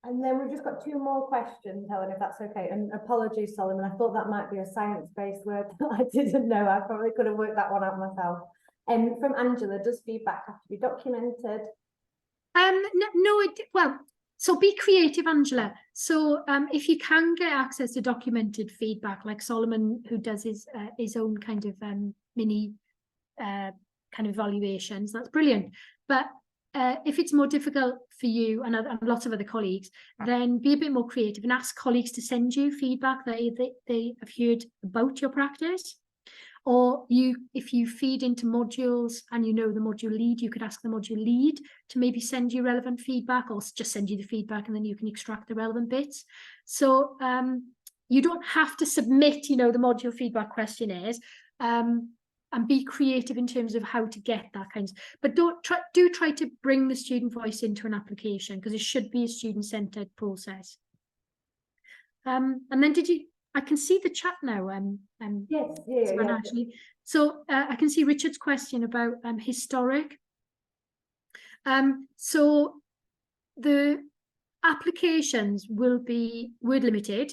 And then we've just got 2 more questions, Helen, if that's okay. And apologies, Solomon, I thought that might be a science-based word that I didn't know. I probably could have worked that one out myself. From Angela, does feedback have to be documented? So be creative, Angela. So if you can get access to documented feedback, like Solomon, who does his own kind of mini kind of evaluations, that's brilliant. But if it's more difficult for you and lots of other colleagues, then be a bit more creative and ask colleagues to send you feedback that they have heard about your practice. Or if you feed into modules and the module lead, you could ask the module lead to maybe send you relevant feedback or just send you the feedback and then you can extract the relevant bits. So you don't have to submit, the module feedback questionnaires. And be creative in terms of how to get that kind of, but do try to bring the student voice into an application because it should be a student-centered process. And then I can see the chat now. Yes, yeah. Actually. So I can see Richard's question about historic. So the applications will be word limited,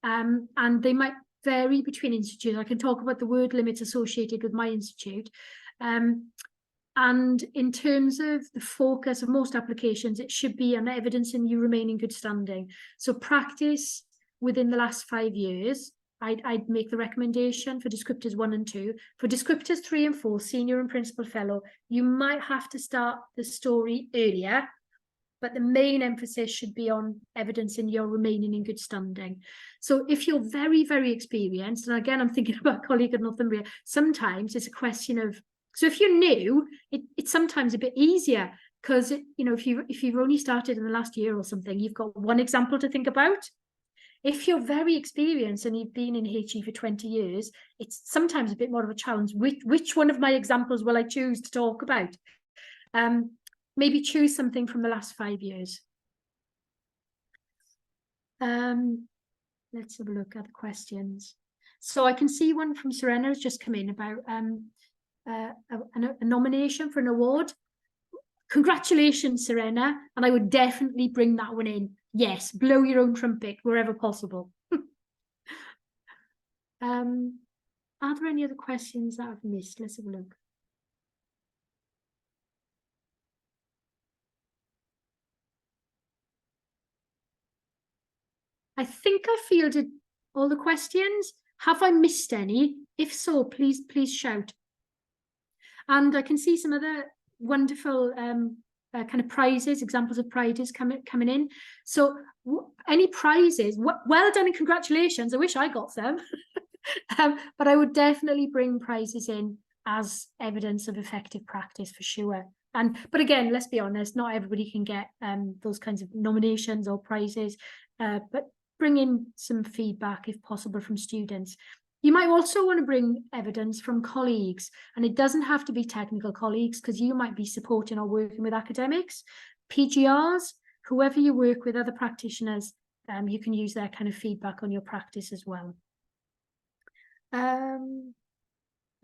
and they might vary between institutes. I can talk about the word limits associated with my institute. And in terms of the focus of most applications, it should be on evidence and you remain in good standing. So practice within the last 5 years, I'd make the recommendation for descriptors 1 and 2. For descriptors 3 and 4, senior and principal fellow, you might have to start the story earlier but the main emphasis should be on evidencing you're remaining in good standing. So if you're very, very experienced, and again, I'm thinking about a colleague at Northumbria, sometimes it's a question of, so if you're new, it's sometimes a bit easier because, you know, if you've only started in the last year or something, you've got one example to think about. If you're very experienced and you've been in HE for 20 years, it's sometimes a bit more of a challenge. Which one of my examples will I choose to talk about? Maybe choose something from the last 5 years. Let's have a look at the questions. So I can see one from Serena has just come in about a nomination for an award. Congratulations, Serena. And I would definitely bring that one in. Yes, blow your own trumpet wherever possible. Are there any other questions that I've missed? Let's have a look. I think I fielded all the questions. Have I missed any? If so, please shout. And I can see some other wonderful kind of prizes, examples of prizes coming in. So any prizes, well done and congratulations. I wish I got them. But I would definitely bring prizes in as evidence of effective practice for sure. But again, let's be honest, not everybody can get those kinds of nominations or prizes, but bring in some feedback if possible from students. You might also want to bring evidence from colleagues, and it doesn't have to be technical colleagues because you might be supporting or working with academics, PGRs, whoever you work with, other practitioners, you can use their kind of feedback on your practice as well.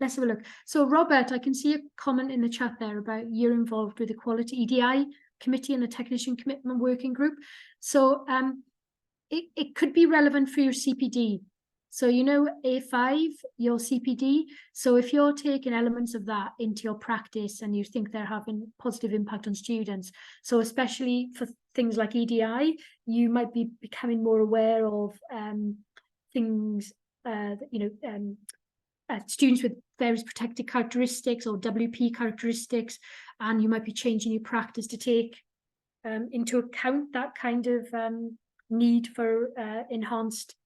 Let's have a look. So Robert, I can see a comment in the chat there about you're involved with the Quality EDI Committee and the Technician Commitment Working Group. So it could be relevant for your CPD. So, you know, A5, your CPD. So if you're taking elements of that into your practice and you think they're having positive impact on students, so especially for things like EDI, you might be becoming more aware of things, students with various protected characteristics or WP characteristics, and you might be changing your practice to take into account that kind of need for enhanced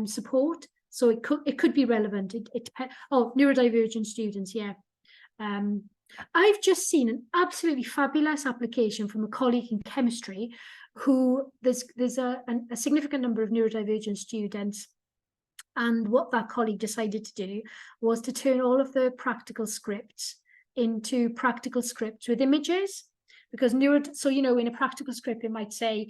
support. So it could be relevant. It depends. Oh, neurodivergent students, yeah. I've just seen an absolutely fabulous application from a colleague in chemistry who there's a significant number of neurodivergent students. And what that colleague decided to do was to turn all of the practical scripts into practical scripts with images. Because so, you know, in a practical script, it might say,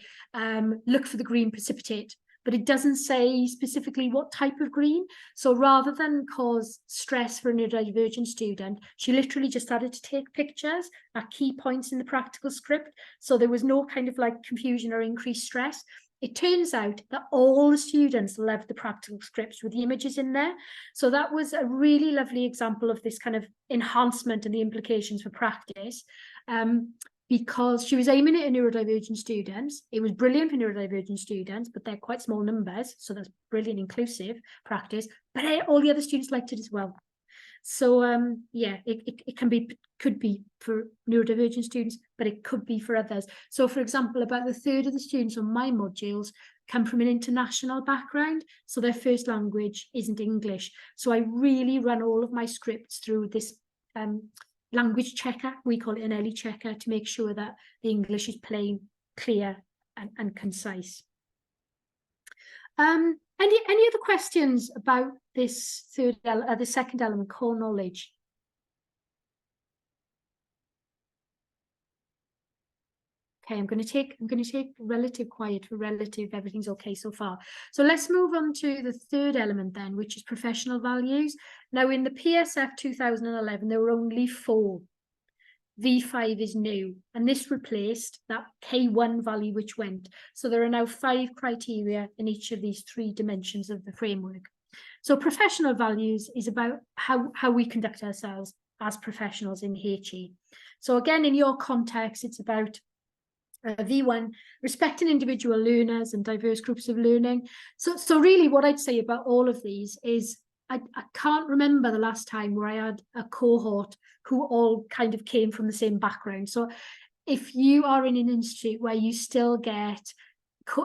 look for the green precipitate, but it doesn't say specifically what type of green. So rather than cause stress for a neurodivergent student, she literally just started to take pictures at key points in the practical script. So there was no kind of like confusion or increased stress. It turns out that all the students loved the practical scripts with the images in there. So that was a really lovely example of this kind of enhancement and the implications for practice. Because she was aiming at neurodivergent students. It was brilliant for neurodivergent students, but they're quite small numbers. So that's brilliant inclusive practice, but all the other students liked it as well. So yeah, it could be for neurodivergent students, but it could be for others. So for example, about a third of the students on my modules come from an international background. So their first language isn't English. So I really run all of my scripts through this language checker. We call it an LE checker to make sure that the English is plain, clear and concise. Any other questions about this the second element, core knowledge? Okay, I'm going to take relative quiet for relative everything's okay so far. So let's move on to the third element then, which is professional values. Now in the PSF 2011, there were only 4. V5 is new, and this replaced that K1 value which went. So there are now 5 criteria in each of these 3 dimensions of the framework. So professional values is about how we conduct ourselves as professionals in HE. So again, in your context, it's about V1, respecting individual learners and diverse groups of learning. So really what I'd say about all of these is I can't remember the last time where I had a cohort who all kind of came from the same background. So if you are in an institute where you still get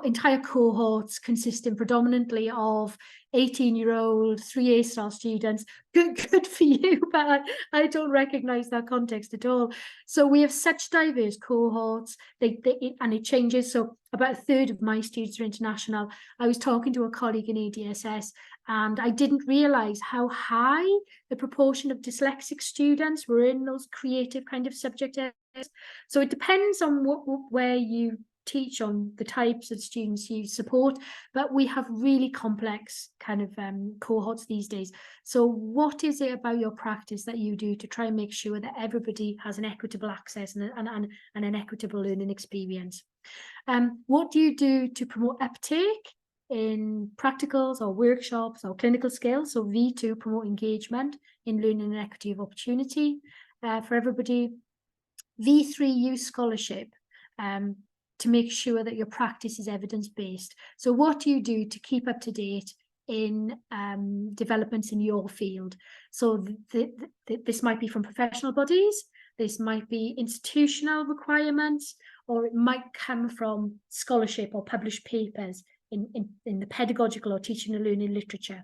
entire cohorts consisting predominantly of 18-year-old 3 A-star students, good for you, but I don't recognize that context at all. So we have such diverse cohorts, and it changes. So about a third of my students are international. I was talking to a colleague in ADSS, and I didn't realize how high the proportion of dyslexic students were in those creative kind of subject areas. So it depends on where you teach, on the types of students you support, but we have really complex kind of cohorts these days. So what is it about your practice that you do to try and make sure that everybody has an equitable access and an equitable learning experience? What do you do to promote uptake in practicals or workshops or clinical skills? So V2, promote engagement in learning and equity of opportunity for everybody. V3, use scholarship to make sure that your practice is evidence-based. So what do you do to keep up to date in developments in your field? So this might be from professional bodies, this might be institutional requirements, or it might come from scholarship or published papers in the pedagogical or teaching and learning literature.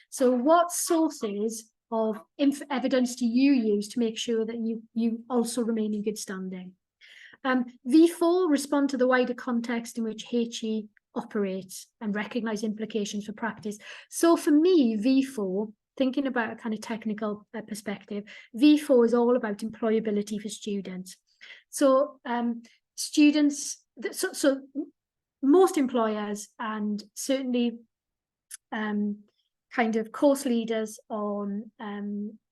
So what sources of evidence do you use to make sure that you also remain in good standing? V4, respond to the wider context in which HE operates and recognise implications for practice. So for me, V4, thinking about a kind of technical perspective, V4 is all about employability for students. So so most employers, and certainly kind of course leaders on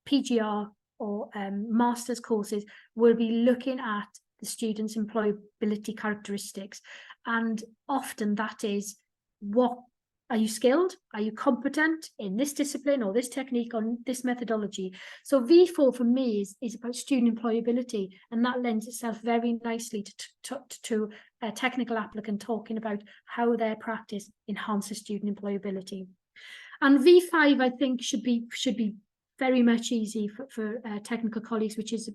PGR or master's courses, will be looking at the students' employability characteristics. And often that is, what are you skilled? Are you competent in this discipline or this technique or this methodology? So V4 for me is about student employability, and that lends itself very nicely to a technical applicant talking about how their practice enhances student employability. And V5, I think, should be very much easy for technical colleagues, which is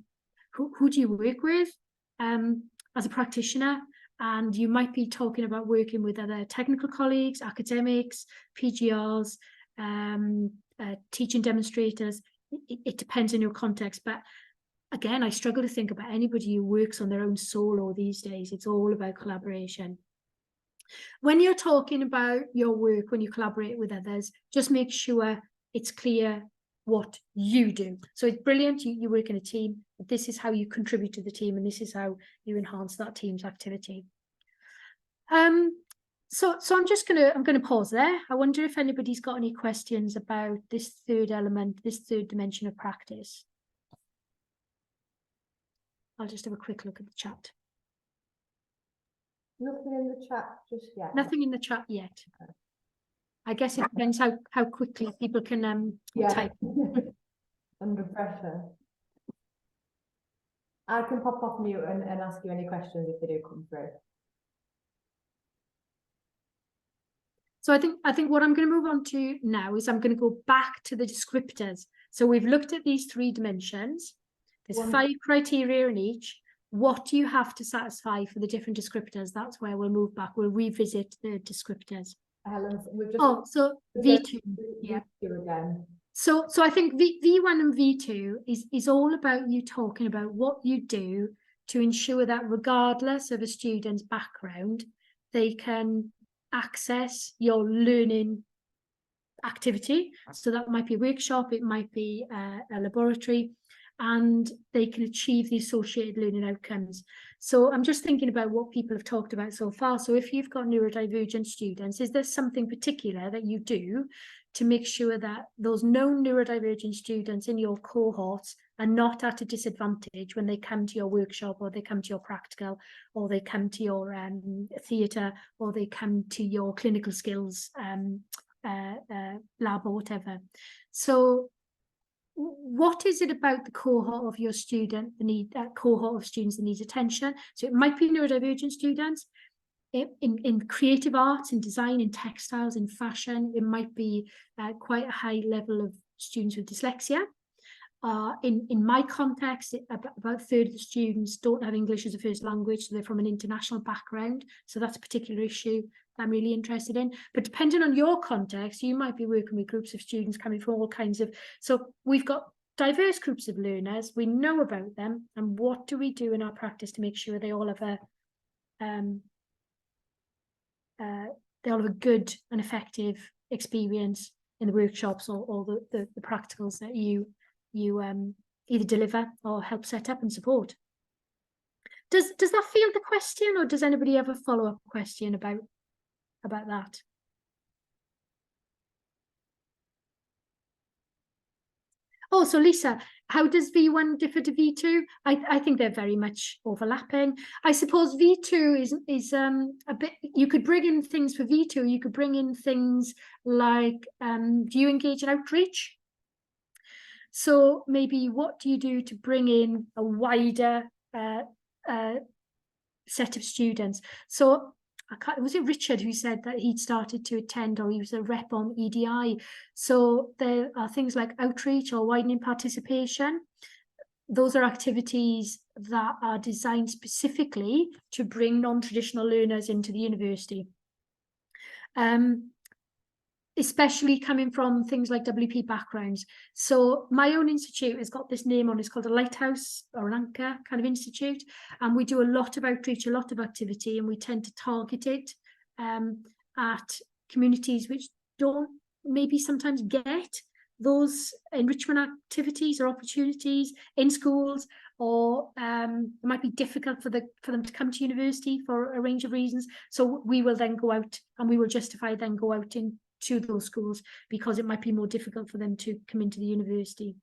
who do you work with as a practitioner? And you might be talking about working with other technical colleagues, academics, PGRs, teaching demonstrators. It depends on your context. But again, I struggle to think about anybody who works on their own solo these days. It's all about collaboration. When you're talking about your work, when you collaborate with others, just make sure it's clear what you do. So it's brilliant, you work in a team, but this is how you contribute to the team, and this is how you enhance that team's activity. So I'm gonna pause there. I wonder if anybody's got any questions about this third element, this third dimension of practice. I'll just have a quick look at the chat. Nothing in the chat just yet. Nothing in the chat yet. Okay. I guess it depends how quickly people can type. Under pressure. I can pop off mute and ask you any questions if they do come through. So I think what I'm going to move on to now is I'm going to go back to the descriptors. So we've looked at these three dimensions. There's 5 criteria in each. What do you have to satisfy for the different descriptors? That's where we'll move back. We'll revisit the descriptors. Helen, we've just so V2, yeah. Again. So I think V1 and V2 is all about you talking about what you do to ensure that regardless of a student's background, they can access your learning activity. So that might be a workshop, it might be a laboratory, and they can achieve the associated learning outcomes. So I'm just thinking about what people have talked about so far. So if you've got neurodivergent students, is there something particular that you do to make sure that those known neurodivergent students in your cohorts are not at a disadvantage when they come to your workshop, or they come to your practical, or they come to your theatre, or they come to your clinical skills lab or whatever? So what is it about the cohort of your student, cohort of students that needs attention? So it might be neurodivergent students. In creative arts, in design, in textiles, in fashion, it might be quite a high level of students with dyslexia. in my context, about a third of the students don't have English as a first language, so they're from an international background. So that's a particular issue I'm really interested in. But depending on your context, you might be working with groups of students coming from all kinds of, so we've got diverse groups of learners, we know about them, and what do we do in our practice to make sure they all have a good and effective experience in the workshops or the practicals that you either deliver or help set up and support. Does that field the question, or does anybody have a follow-up question about that? Oh, so Lisa, how does V1 differ to V2? I think they're very much overlapping. I suppose V2 is a bit, you could bring in things for V2, you could bring in things like, do you engage in outreach? So maybe what do you do to bring in a wider set of students? So was it Richard who said that he'd started to attend, or he was a rep on EDI? So there are things like outreach or widening participation. Those are activities that are designed specifically to bring non-traditional learners into the university. Especially coming from things like WP backgrounds. So my own institute has got this name on, it's called a lighthouse or an anchor kind of institute. And we do a lot of outreach, a lot of activity, and we tend to target it at communities which don't maybe sometimes get those enrichment activities or opportunities in schools, or it might be difficult for them to come to university for a range of reasons. So we will then go out, and we will justify then go out to those schools because it might be more difficult for them to come into the university.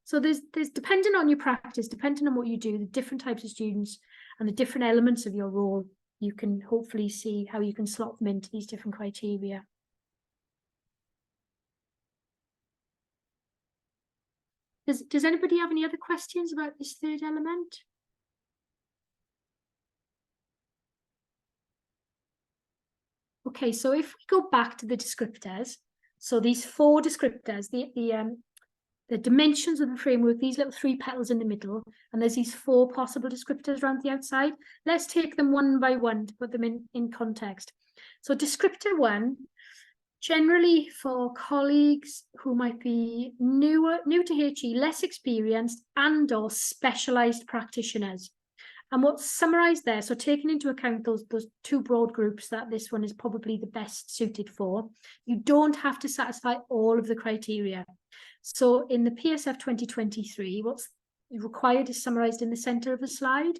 So there's depending on your practice, depending on what you do, the different types of students and the different elements of your role, you can hopefully see how you can slot them into these different criteria. Does anybody have any other questions about this third element? Okay, so if we go back to the descriptors, so these 4 descriptors, the dimensions of the framework, these little 3 petals in the middle, and there's these 4 possible descriptors around the outside. Let's take them one by one to put them in context. So descriptor 1, generally for colleagues who might be new to HE, less experienced, and or specialised practitioners. And what's summarised there, so taking into account those 2 broad groups that this one is probably the best suited for, you don't have to satisfy all of the criteria. So in the PSF 2023, what's required is summarised in the centre of the slide.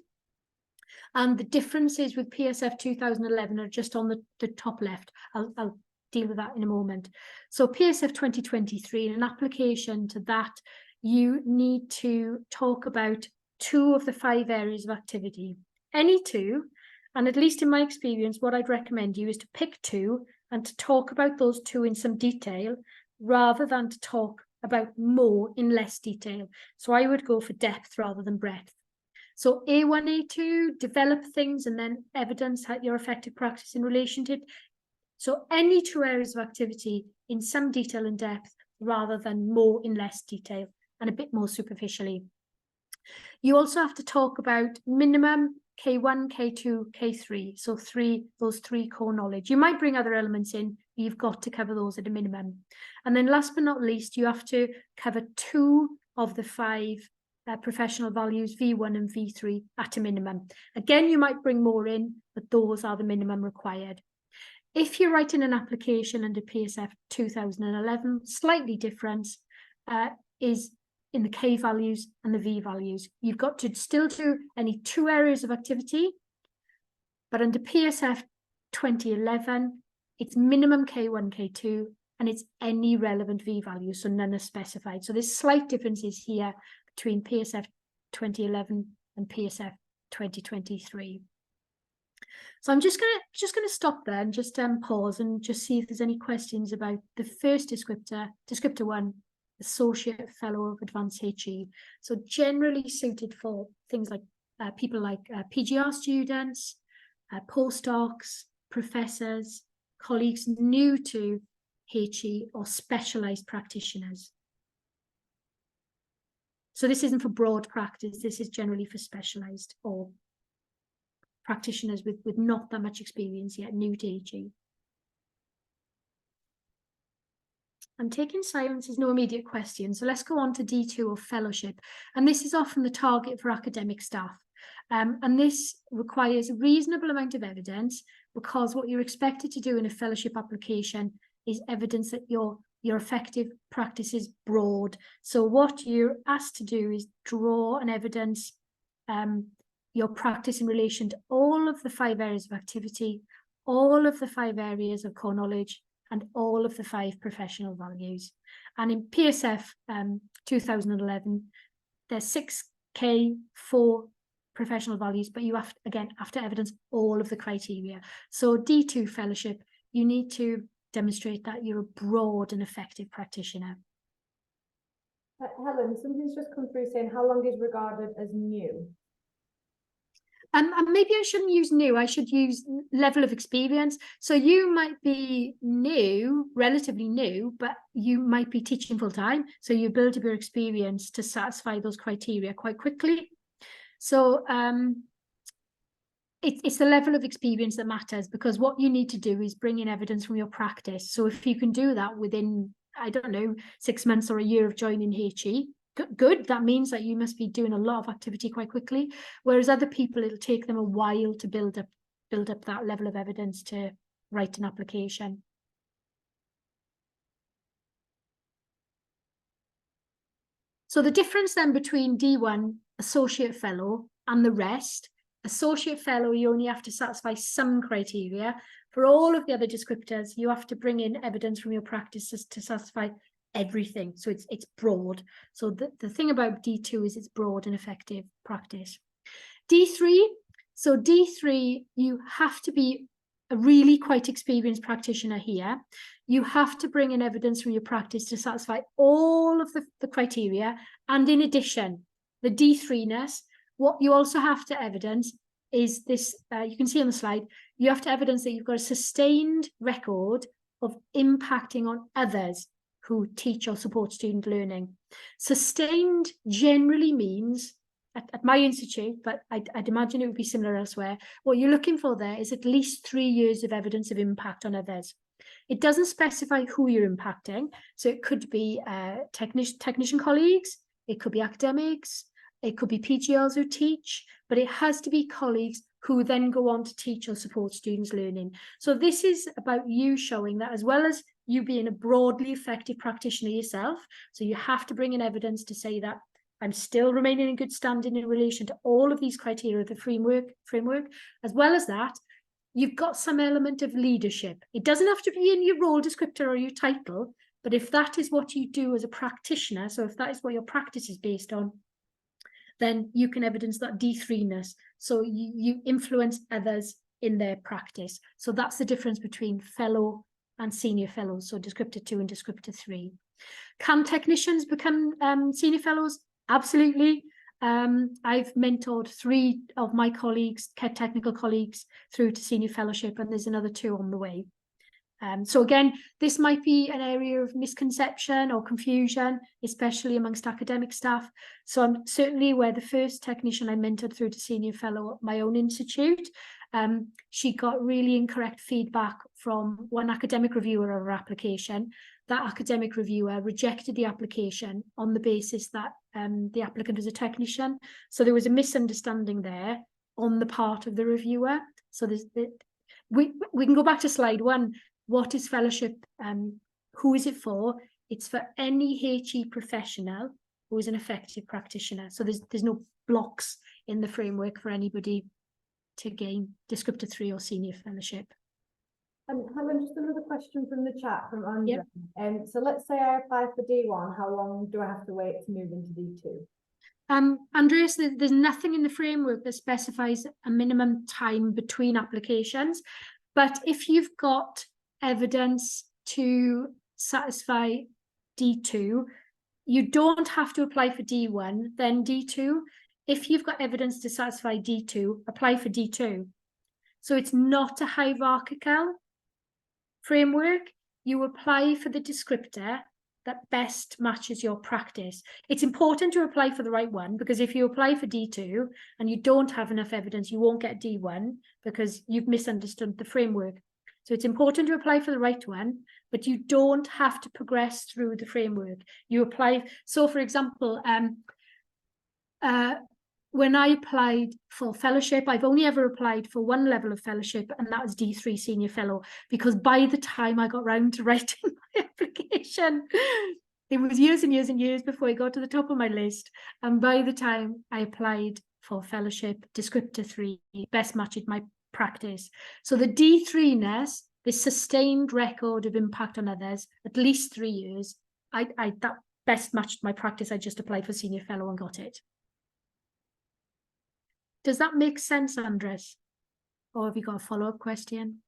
And the differences with PSF 2011 are just on the top left. I'll deal with that in a moment. So PSF 2023, in an application to that, you need to talk about 2 of the 5 areas of activity, any 2, and at least in my experience, what I'd recommend you is to pick 2 and to talk about those 2 in some detail rather than to talk about more in less detail. So I would go for depth rather than breadth. So A1, A2, develop things and then evidence your effective practice in relation to it. So any 2 areas of activity in some detail and depth rather than more in less detail and a bit more superficially. You also have to talk about minimum K1, K2, K3. So those 3 core knowledge. You might bring other elements in, but you've got to cover those at a minimum. And then last but not least, you have to cover 2 of the 5 professional values, V1 and V3 at a minimum. Again, you might bring more in, but those are the minimum required. If you're writing an application under PSF 2011, slightly different, is in the K values and the V values. You've got to still do any 2 areas of activity, but under PSF 2011, it's minimum K1, K2, and it's any relevant V value, so none are specified. So there's slight differences here between PSF 2011 and PSF 2023. So I'm just gonna stop there and just pause and just see if there's any questions about the first descriptor, descriptor 1, Associate Fellow of AdvanceHE. So generally suited for things like people like PGR students, postdocs, professors, colleagues new to HE or specialised practitioners. So this isn't for broad practice, this is generally for specialised or practitioners with not that much experience yet, new to HE. I'm taking silence as no immediate question, so let's go on to D2 or fellowship. And this is often the target for academic staff. And this requires a reasonable amount of evidence, because what you're expected to do in a fellowship application is evidence that your effective practice is broad. So what you're asked to do is draw and evidence your practice in relation to all of the 5 areas of activity, all of the 5 areas of core knowledge, and all of the 5 professional values. And in PSF 2011, there's 6K, 4 professional values, but you have to evidence all of the criteria. So D2 fellowship, you need to demonstrate that you're a broad and effective practitioner. Helen, something's just come through saying how long is regarded as new? And maybe I shouldn't use new, I should use level of experience. So you might be new, relatively new, but you might be teaching full time. So you build up your experience to satisfy those criteria quite quickly. So it's the level of experience that matters, because what you need to do is bring in evidence from your practice. So if you can do that within, I don't know, 6 months or a year of joining HE, good, that means that you must be doing a lot of activity quite quickly, whereas other people, it'll take them a while to build up that level of evidence to write an application. So the difference then between D1 associate fellow and the rest: associate fellow, you only have to satisfy some criteria. For all of the other descriptors, you have to bring in evidence from your practices to satisfy everything. So it's broad. So the thing about D2 is it's broad and effective practice. D3, so D3, you have to be a really quite experienced practitioner here. You have to bring in evidence from your practice to satisfy all of the criteria. And in addition, the D3-ness, what you also have to evidence is this, you can see on the slide, you have to evidence that you've got a sustained record of impacting on others who teach or support student learning. Sustained generally means, at my institute, but I'd imagine it would be similar elsewhere, what you're looking for there is at least 3 years of evidence of impact on others. It doesn't specify who you're impacting, so it could be technician colleagues, it could be academics, it could be PGLs who teach, but it has to be colleagues who then go on to teach or support students learning. So this is about you showing that, as well as you being a broadly effective practitioner yourself, so you have to bring in evidence to say that I'm still remaining in good standing in relation to all of these criteria of the framework. As well as that, you've got some element of leadership. It doesn't have to be in your role descriptor or your title, but if that is what you do as a practitioner, so if that is what your practice is based on, then you can evidence that D3-ness. So you influence others in their practice. So that's the difference between fellow and senior fellows, so Descriptor 2 and Descriptor 3. Can technicians become senior fellows? Absolutely. I've mentored 3 of my colleagues, technical colleagues, through to senior fellowship, and there's another 2 on the way. So again, this might be an area of misconception or confusion, especially amongst academic staff. So I'm certainly aware the first technician I mentored through to senior fellow at my own institute, she got really incorrect feedback from one academic reviewer of her application. That academic reviewer rejected the application on the basis that the applicant was a technician. So there was a misunderstanding there on the part of the reviewer. So we can go back to slide 1. What is fellowship? Who is it for? It's for any HE professional who is an effective practitioner. So there's no blocks in the framework for anybody to gain Descriptor 3 or senior fellowship. Helen, just another question from the chat from Andrea. Yep. So let's say I apply for D1, how long do I have to wait to move into D2? Andreas, there's nothing in the framework that specifies a minimum time between applications, but if you've got evidence to satisfy D2, you don't have to apply for D1, then D2. If you've got evidence to satisfy D2, apply for D2. So it's not a hierarchical framework. You apply for the descriptor that best matches your practice. It's important to apply for the right one, because if you apply for D2 and you don't have enough evidence, you won't get D1 because you've misunderstood the framework. So it's important to apply for the right one, but you don't have to progress through the framework. You apply. So, for example, when I applied for fellowship, I've only ever applied for one level of fellowship, and that was D3 senior fellow, because by the time I got round to writing my application, it was years and years and years before I got to the top of my list. And by the time I applied for fellowship, Descriptor 3 best matched my practice. So the D3-ness, this sustained record of impact on others, at least 3 years, that best matched my practice. I just applied for senior fellow and got it. Does that make sense, Andres? Or have you got a follow-up question?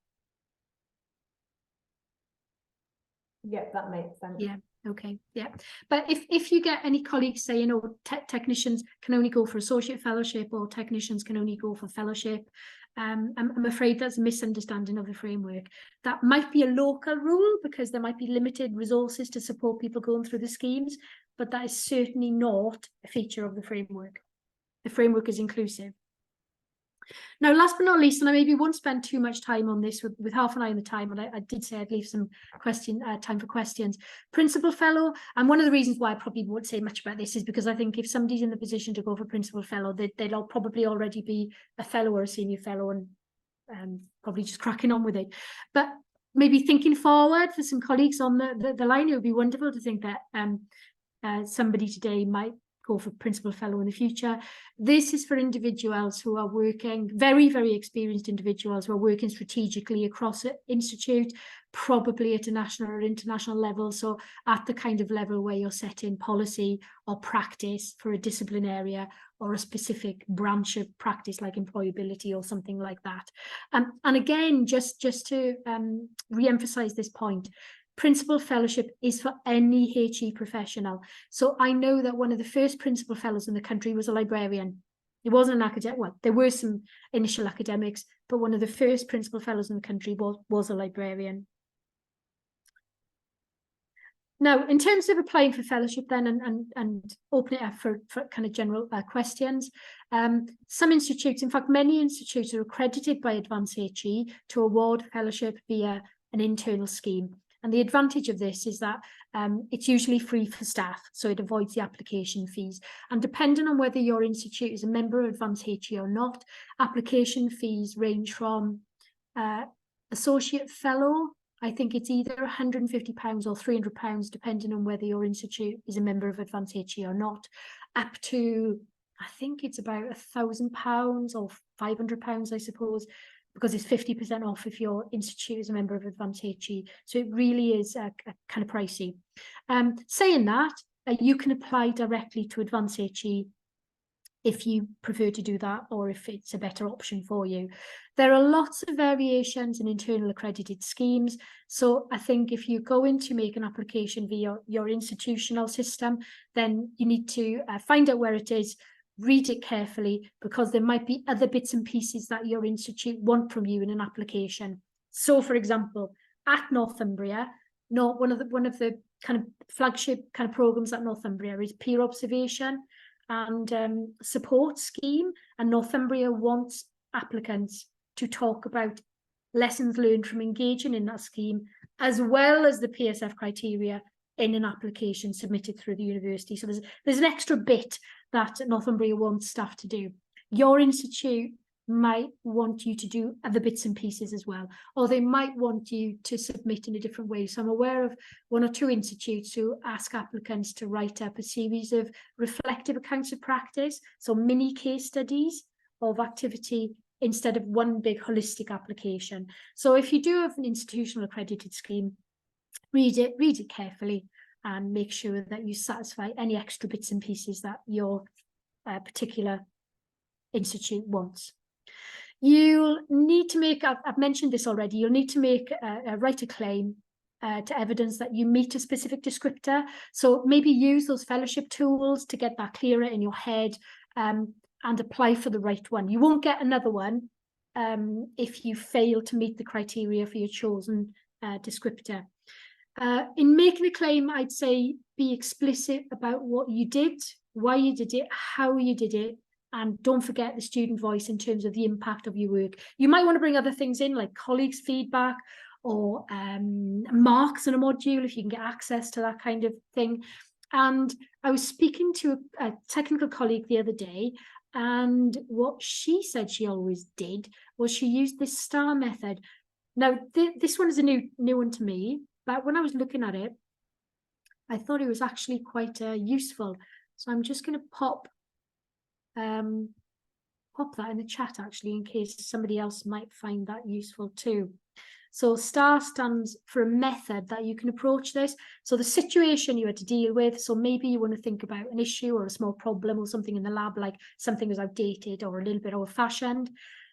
Yeah, that makes sense. Yeah, okay, yeah. But if you get any colleagues saying, oh, technicians can only go for associate fellowship, or technicians can only go for fellowship, I'm afraid that's a misunderstanding of the framework. That might be a local rule because there might be limited resources to support people going through the schemes, but that is certainly not a feature of the framework. The framework is inclusive. Now, last but not least, and I maybe won't spend too much time on this with half an eye on the time, but I did say I'd leave some time for questions. Principal fellow, and one of the reasons why I probably won't say much about this is because I think if somebody's in the position to go for principal fellow, they'll probably already be a fellow or a senior fellow and probably just cracking on with it. But maybe thinking forward for some colleagues on the line, it would be wonderful to think that somebody today might go for principal fellow in the future. This is for individuals who are working, very, very experienced individuals who are working strategically across an institute, probably at a national or international level. So at the kind of level where you're setting policy or practice for a discipline area or a specific branch of practice like employability or something like that. And again, just to re-emphasize this point, principal fellowship is for any HE professional. So I know that one of the first principal fellows in the country was a librarian. It wasn't an academic, well, there were some initial academics, but one of the first principal fellows in the country was a librarian. Now, in terms of applying for fellowship then and open it up for kind of general questions, some institutes, in fact, many institutes are accredited by AdvanceHE to award fellowship via an internal scheme. And the advantage of this is that it's usually free for staff, so it avoids the application fees. And depending on whether your institute is a member of AdvanceHE or not, application fees range from associate fellow, I think it's either £150 or £300, depending on whether your institute is a member of AdvanceHE or not, up to, I think it's about £1,000 or £500, I suppose, because it's 50% off if your institute is a member of AdvanceHE. So it really is kind of pricey. Saying that, you can apply directly to AdvanceHE if you prefer to do that, or if it's a better option for you. There are lots of variations in internal accredited schemes. So I think if you go in to make an application via your institutional system, then you need to find out where it is, read it carefully, because there might be other bits and pieces that your institute want from you in an application. So, for example, at Northumbria, one of the kind of flagship kind of programs at Northumbria is peer observation and support scheme, and Northumbria wants applicants to talk about lessons learned from engaging in that scheme, as well as the PSF criteria in an application submitted through the university. So there's an extra bit that Northumbria wants staff to do. Your institute might want you to do other bits and pieces as well, or they might want you to submit in a different way. So I'm aware of 1 or 2 institutes who ask applicants to write up a series of reflective accounts of practice, so mini case studies of activity instead of one big holistic application. So if you do have an institutional accredited scheme, read it carefully and make sure that you satisfy any extra bits and pieces that your particular institute wants. You'll need to make, I've mentioned this already, you'll need to make write a claim to evidence that you meet a specific descriptor. So maybe use those fellowship tools to get that clearer in your head and apply for the right one. You won't get another one if you fail to meet the criteria for your chosen descriptor. In making a claim, I'd say be explicit about what you did, why you did it, how you did it, and don't forget the student voice in terms of the impact of your work. You might want to bring other things in, like colleagues' feedback or marks in a module, if you can get access to that kind of thing. And I was speaking to a technical colleague the other day, and what she said she always did was she used this STAR method. Now, this one is a new one to me, but when I was looking at it, I thought it was actually quite useful. So I'm just going to pop that in the chat, actually, in case somebody else might find that useful too. So STAR stands for a method that you can approach this. So the situation you had to deal with. So maybe you want to think about an issue or a small problem or something in the lab, like something was outdated or a little bit old-fashioned.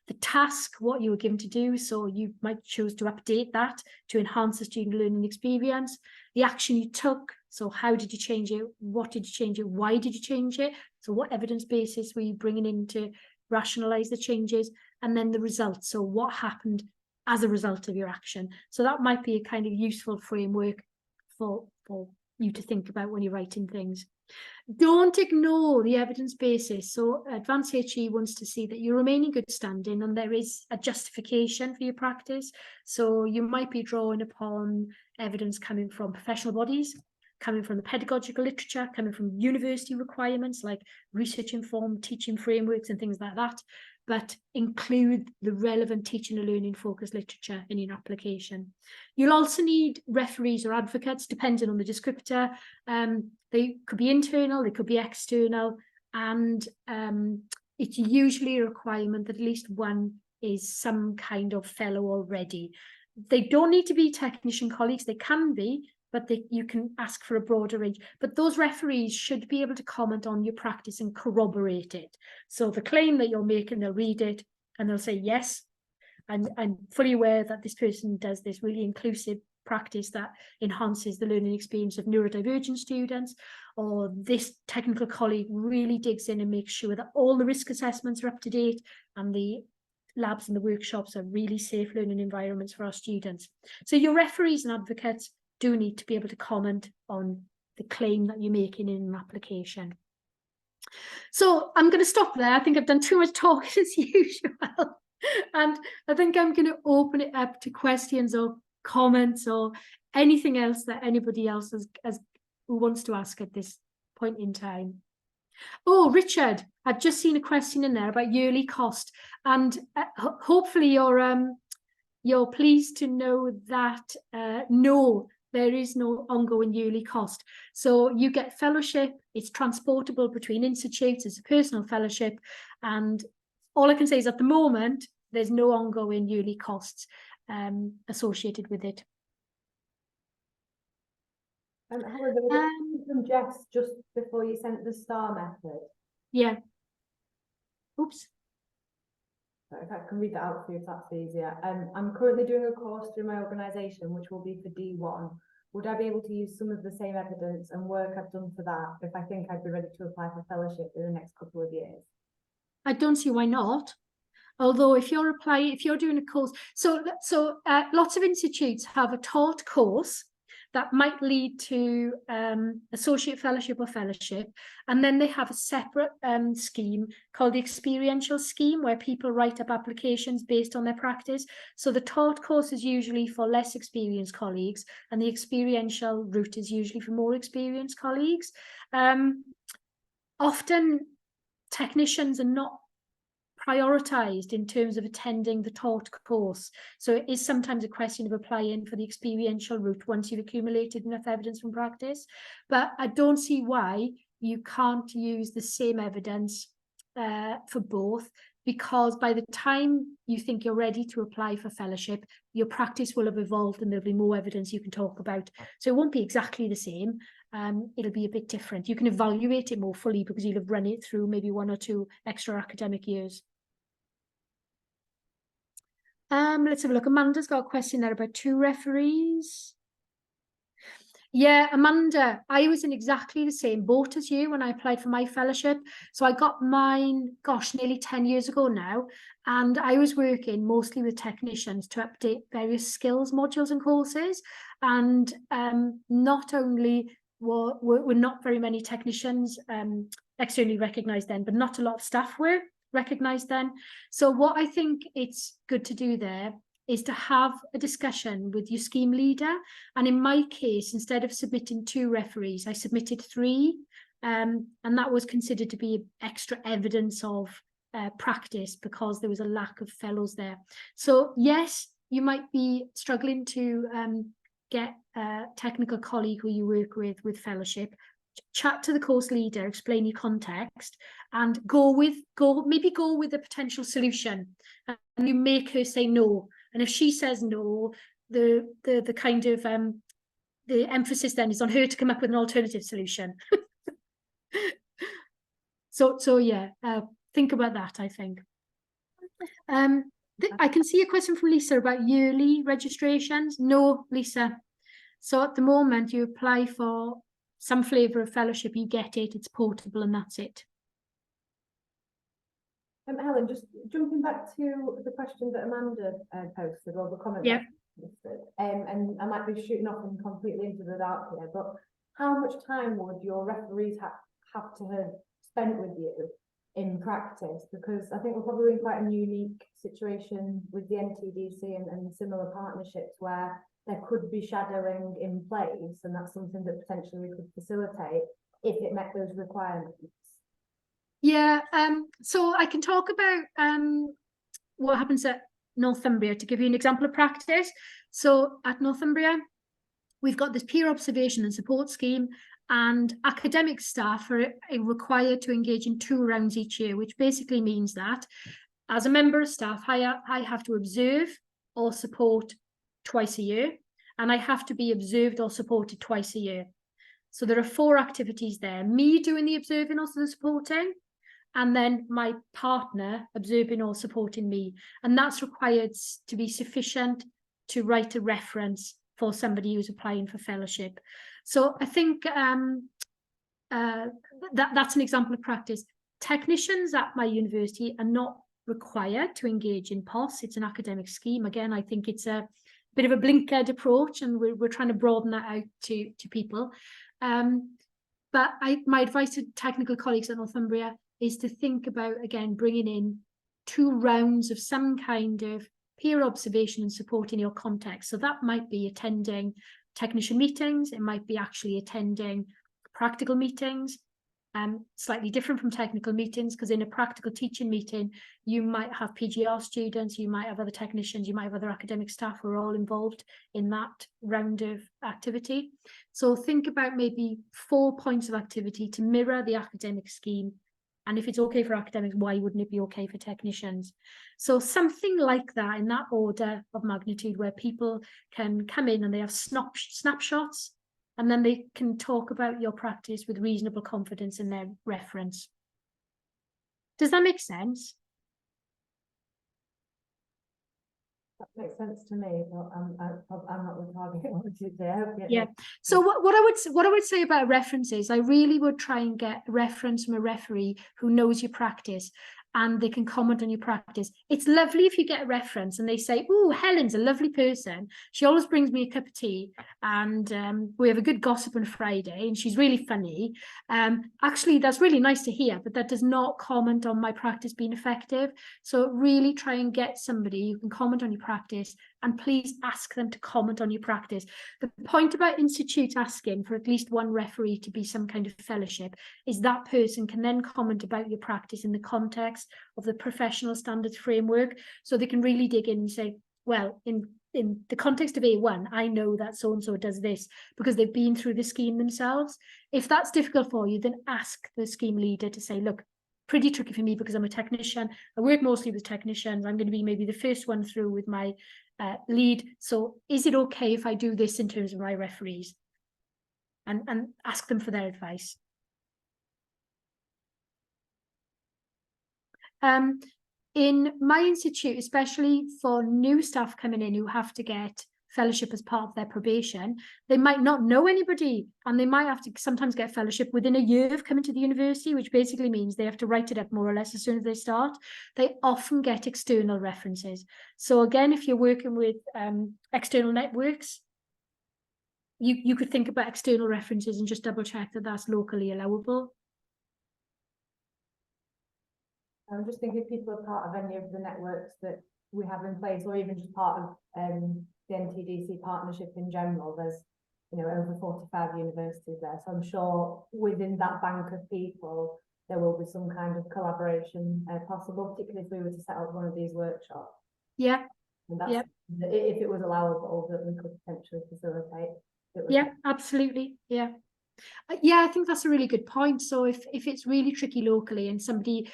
The task, what you were given to do. So you might choose to update that to enhance the student learning experience. The action you took. So how did you change it? What did you change it? Why did you change it? So what evidence basis were you bringing in to rationalize the changes? And then the results. So what happened as a result of your action? So that might be a kind of useful framework for you to think about when you're writing things. Don't ignore the evidence basis. So AdvanceHE wants to see that you remain in good standing and there is a justification for your practice. So you might be drawing upon evidence coming from professional bodies, coming from the pedagogical literature, coming from university requirements like research-informed teaching frameworks and things like that, but include the relevant teaching and learning focused literature in your application. You'll also need referees or advocates, depending on the descriptor. They could be internal, they could be external, and it's usually a requirement that at least one is some kind of fellow already. They don't need to be technician colleagues, they can be, but you can ask for a broader range. But those referees should be able to comment on your practice and corroborate it. So the claim that you're making, they'll read it and they'll say, yes, I'm fully aware that this person does this really inclusive practice that enhances the learning experience of neurodivergent students, or this technical colleague really digs in and makes sure that all the risk assessments are up to date and the labs and the workshops are really safe learning environments for our students. So your referees and advocates do need to be able to comment on the claim that you're making in an application. So I'm going to stop there. I think I've done too much talking as usual. And I think I'm going to open it up to questions or comments or anything else that anybody else who wants to ask at this point in time. Oh, Richard, I've just seen a question in there about yearly cost. And hopefully you're pleased to know that no, there is no ongoing yearly cost. So you get fellowship, it's transportable between institutes, it's a personal fellowship, and all I can say is at the moment, there's no ongoing yearly costs associated with it. However, from Jess just before you sent the STAR method. Yeah. Oops. If I can read that out for you, if that's easier. I'm currently doing a course through my organisation, which will be for D1. Would I be able to use some of the same evidence and work I've done for that if I think I'd be ready to apply for fellowship in the next couple of years? I don't see why not. Although if you're doing a course, so lots of institutes have a taught course that might lead to associate fellowship or fellowship, and then they have a separate scheme called the experiential scheme, where people write up applications based on their practice. So the taught course is usually for less experienced colleagues, and the experiential route is usually for more experienced colleagues. Often technicians are not prioritised in terms of attending the taught course. So it is sometimes a question of applying for the experiential route once you've accumulated enough evidence from practice. But I don't see why you can't use the same evidence for both, because by the time you think you're ready to apply for fellowship, your practice will have evolved and there'll be more evidence you can talk about. So it won't be exactly the same. It'll be a bit different. You can evaluate it more fully because you'll have run it through maybe 1 or 2 extra academic years. Let's have a look. Amanda's got a question there about 2 referees. Yeah, Amanda, I was in exactly the same boat as you when I applied for my fellowship. So I got mine, gosh, nearly 10 years ago now. And I was working mostly with technicians to update various skills modules and courses. And not only were not very many technicians externally recognised then, but not a lot of staff were recognised then. So what I think it's good to do there is to have a discussion with your scheme leader. And in my case, instead of submitting 2 referees, I submitted 3. And that was considered to be extra evidence of practice because there was a lack of fellows there. So yes, you might be struggling to get a technical colleague who you work with fellowship. Chat to the course leader, explain your context, and maybe go with a potential solution, and you make her say no. And if she says no, the kind of the emphasis then is on her to come up with an alternative solution. So yeah, think about that, I think. I can see a question from Lisa about yearly registrations. No, Lisa. So at the moment, you apply for some flavour of fellowship, you get it, it's portable, and that's it. Helen, just jumping back to the question that Amanda posted, or the comment Yeah. posted, and I might be shooting off and completely into the dark here, but how much time would your referees have to have spent with you in practice? Because I think we're probably in quite a unique situation with the NTDC and similar partnerships where there could be shadowing in place, and that's something that potentially we could facilitate if it met those requirements. Yeah, so I can talk about what happens at Northumbria to give you an example of practice. So at Northumbria, we've got this peer observation and support scheme, and academic staff are required to engage in 2 rounds each year, which basically means that as a member of staff, I have to observe or support twice a year, and I have to be observed or supported twice a year. So there are 4 activities there: me doing the observing or the supporting, and then my partner observing or supporting me. And that's required to be sufficient to write a reference for somebody who's applying for fellowship. So I think that's an example of practice. Technicians at my university are not required to engage in POS. It's an academic scheme. Again, I think it's a bit of a blinkered approach, and we're trying to broaden that out to people. But my advice to technical colleagues at Northumbria is to think about, again, bringing in 2 rounds of some kind of peer observation and support in your context. So that might be attending technician meetings, it might be actually attending practical meetings, slightly different from technical meetings, because in a practical teaching meeting, you might have PGR students, you might have other technicians, you might have other academic staff who are all involved in that round of activity. So think about maybe 4 points of activity to mirror the academic scheme. And if it's okay for academics, why wouldn't it be okay for technicians? So something like that, in that order of magnitude, where people can come in and they have snapshots, and then they can talk about your practice with reasonable confidence in their reference. Does that make sense? That makes sense to me, but I'm not the target audience there. Yeah. So what I would say about references, I really would try and get a reference from a referee who knows your practice, and they can comment on your practice. It's lovely if you get a reference and they say, "Oh, Helen's a lovely person. She always brings me a cup of tea, and we have a good gossip on Friday, and she's really funny." Actually, that's really nice to hear, but that does not comment on my practice being effective. So really try and get somebody who can comment on your practice, and please ask them to comment on your practice. The point about institute asking for at least 1 referee to be some kind of fellowship is that person can then comment about your practice in the context of the professional standards framework, so they can really dig in and say, well, in the context of A1, I know that so-and-so does this because they've been through the scheme themselves. If that's difficult for you, then ask the scheme leader to say, look, pretty tricky for me because I'm a technician. I work mostly with technicians. I'm going to be maybe the first one through with my lead. So is it okay if I do this in terms of my referees? And ask them for their advice. In my institute, especially for new staff coming in who have to get fellowship as part of their probation, they might not know anybody, and they might have to sometimes get fellowship within a year of coming to the university, which basically means they have to write it up more or less as soon as they start. They often get external references. So again, if you're working with external networks, you could think about external references and just double check that that's locally allowable. I'm just thinking if people are part of any of the networks that we have in place, or even just part of the NTDC partnership in general. There's, you know, over 45 universities there, so I'm sure within that bank of people there will be some kind of collaboration possible, particularly if we were to set up one of these workshops. Yeah. And that's, if it was allowable, that we could potentially facilitate. Yeah, absolutely. Yeah. Yeah, I think that's a really good point. So if it's really tricky locally and somebody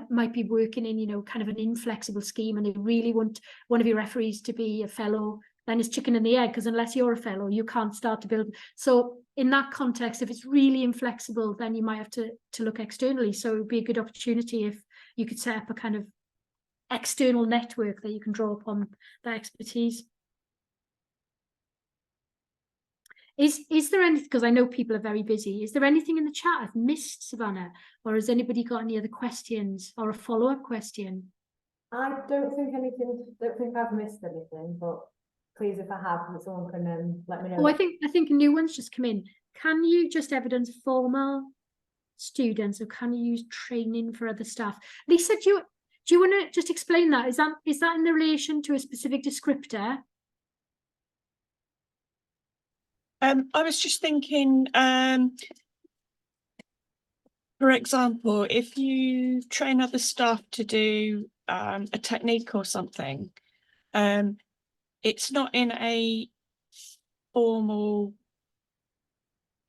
might be working in, you know, kind of an inflexible scheme, and they really want one of your referees to be a fellow, then it's chicken and the egg, because unless you're a fellow, you can't start to build. So in that context, if it's really inflexible, then you might have to look externally. So it would be a good opportunity if you could set up a kind of external network that you can draw upon that expertise. Is there anything, because I know people are very busy, is there anything in the chat I've missed, Savannah? Or has anybody got any other questions or a follow-up question? I don't think I've missed anything, but please, if I have, someone can let me know. Oh, I think a new one's just come in. Can you just evidence formal students, or can you use training for other staff? Lisa, do you want to just explain that? Is that in relation to a specific descriptor? I was just thinking, for example, if you train other staff to do a technique or something, it's not in a formal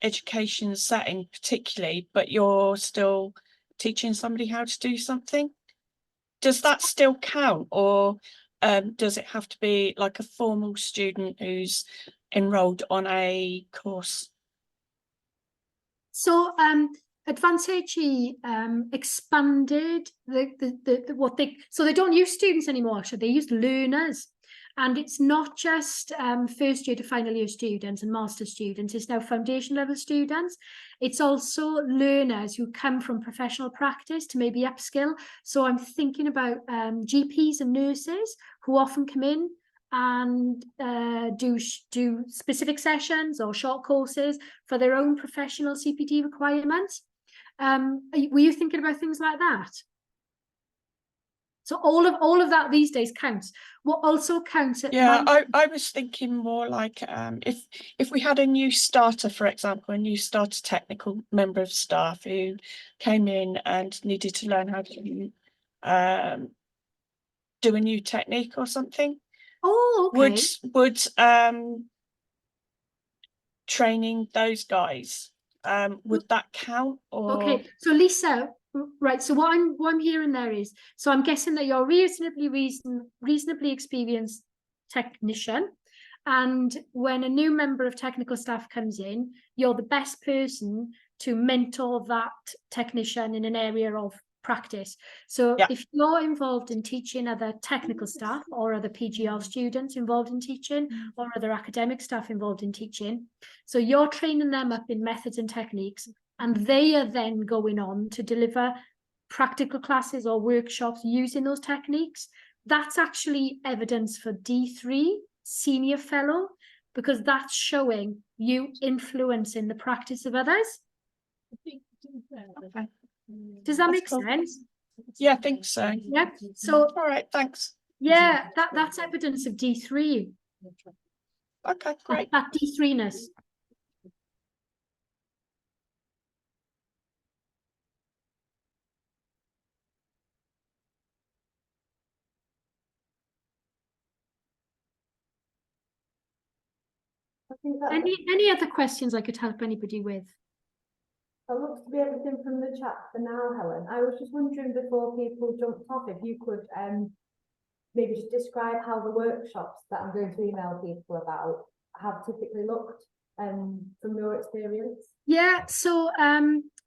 education setting particularly, but you're still teaching somebody how to do something. Does that still count, or does it have to be like a formal student who's enrolled on a course? So AdvanceHE expanded so they don't use students anymore, actually they use learners, and it's not just first year to final year students and master students, it's now foundation level students. It's also learners who come from professional practice to maybe upskill. So I'm thinking about GPs and nurses who often come in and do specific sessions or short courses for their own professional CPD requirements. Were you thinking about things like that? So all of that these days counts. What also counts at I was thinking more like if we had a new starter, for example, a new starter technical member of staff who came in and needed to learn how to do a new technique or something. Oh, okay. Would training those guys, would that count? Or okay, so Lisa, right, so what I'm hearing there is, so I'm guessing that you're a reasonably experienced technician, and when a new member of technical staff comes in, you're the best person to mentor that technician in an area of practice. So if you're involved in teaching other technical staff or other PGR students involved in teaching, or other academic staff involved in teaching, so you're training them up in methods and techniques, and they are then going on to deliver practical classes or workshops using those techniques. That's actually evidence for D3 senior fellow, because that's showing you influencing the practice of others. okay. Does that That's make cool. sense? Yeah, I think so. Yeah. So all right, thanks. yeah, that's evidence of D3. Okay, great. That D3-ness. I think that Any other questions I could help anybody with? that looks to be everything from the chat for now, Helen. I was just wondering, before people jumped off, if you could maybe just describe how the workshops that I'm going to email people about have typically looked from your experience. Yeah, so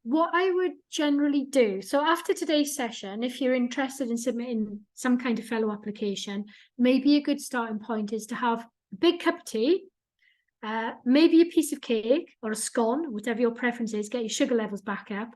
what I would generally do, so after today's session, if you're interested in submitting some kind of fellow application, maybe a good starting point is to have a big cup of tea, maybe a piece of cake or a scone, whatever your preference is, get your sugar levels back up,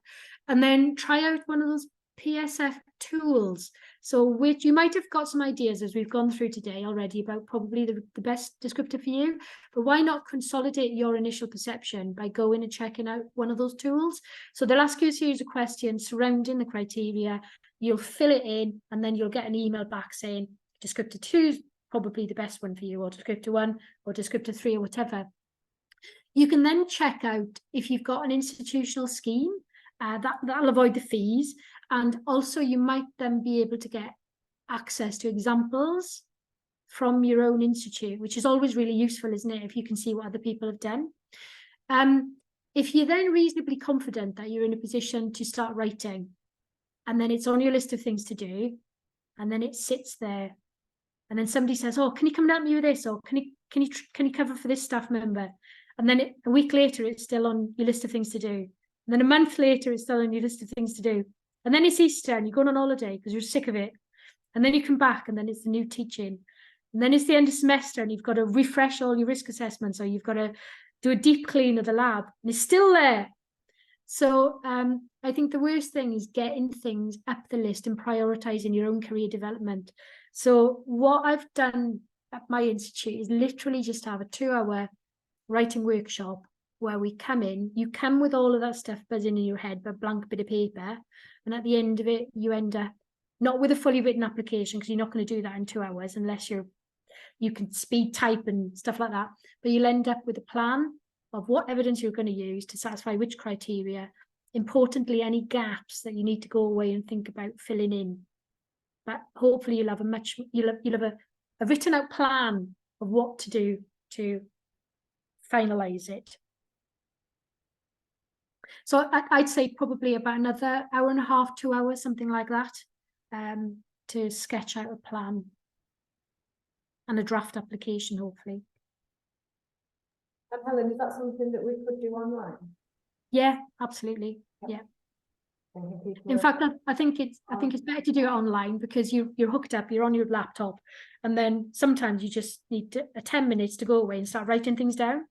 and then try out one of those PSF tools. So which you might have got some ideas as we've gone through today already about probably the best descriptor for you, but why not consolidate your initial perception by going and checking out one of those tools? So they'll ask you a series of questions surrounding the criteria, you'll fill it in, and then you'll get an email back saying descriptor 2 is probably the best one for you, or descriptor 1 or descriptor 3 or whatever. You can then check out if you've got an institutional scheme, that'll avoid the fees. And also you might then be able to get access to examples from your own institute, which is always really useful, isn't it? If you can see what other people have done. If you're then reasonably confident that you're in a position to start writing, and then it's on your list of things to do, and then it sits there, and then somebody says, oh, can you come and help me with this? Or can you cover for this staff member? And then a week later, it's still on your list of things to do. And then a month later, it's still on your list of things to do. And then it's Easter and you're going on holiday because you're sick of it. And then you come back and then it's the new teaching. And then it's the end of semester and you've got to refresh all your risk assessments, or you've got to do a deep clean of the lab and it's still there. So I think the worst thing is getting things up the list and prioritizing your own career development. So what I've done at my institute is literally just have a 2-hour writing workshop where we come in, you come with all of that stuff buzzing in your head, but blank bit of paper. And at the end of it, you end up not with a fully written application, because you're not going to do that in 2 hours unless you can speed type and stuff like that. But you'll end up with a plan of what evidence you're going to use to satisfy which criteria. Importantly, any gaps that you need to go away and think about filling in. But hopefully you'll have a written out plan of what to do to finalize it. So I'd say probably about another 1.5 hours, 2 hours, something like that, to sketch out a plan and a draft application, hopefully. And Helen, is that something that we could do online? Yeah, absolutely. Yeah. In fact, I think it's better to do it online, because you're hooked up, you're on your laptop, and then sometimes you just need 10 minutes to go away and start writing things down.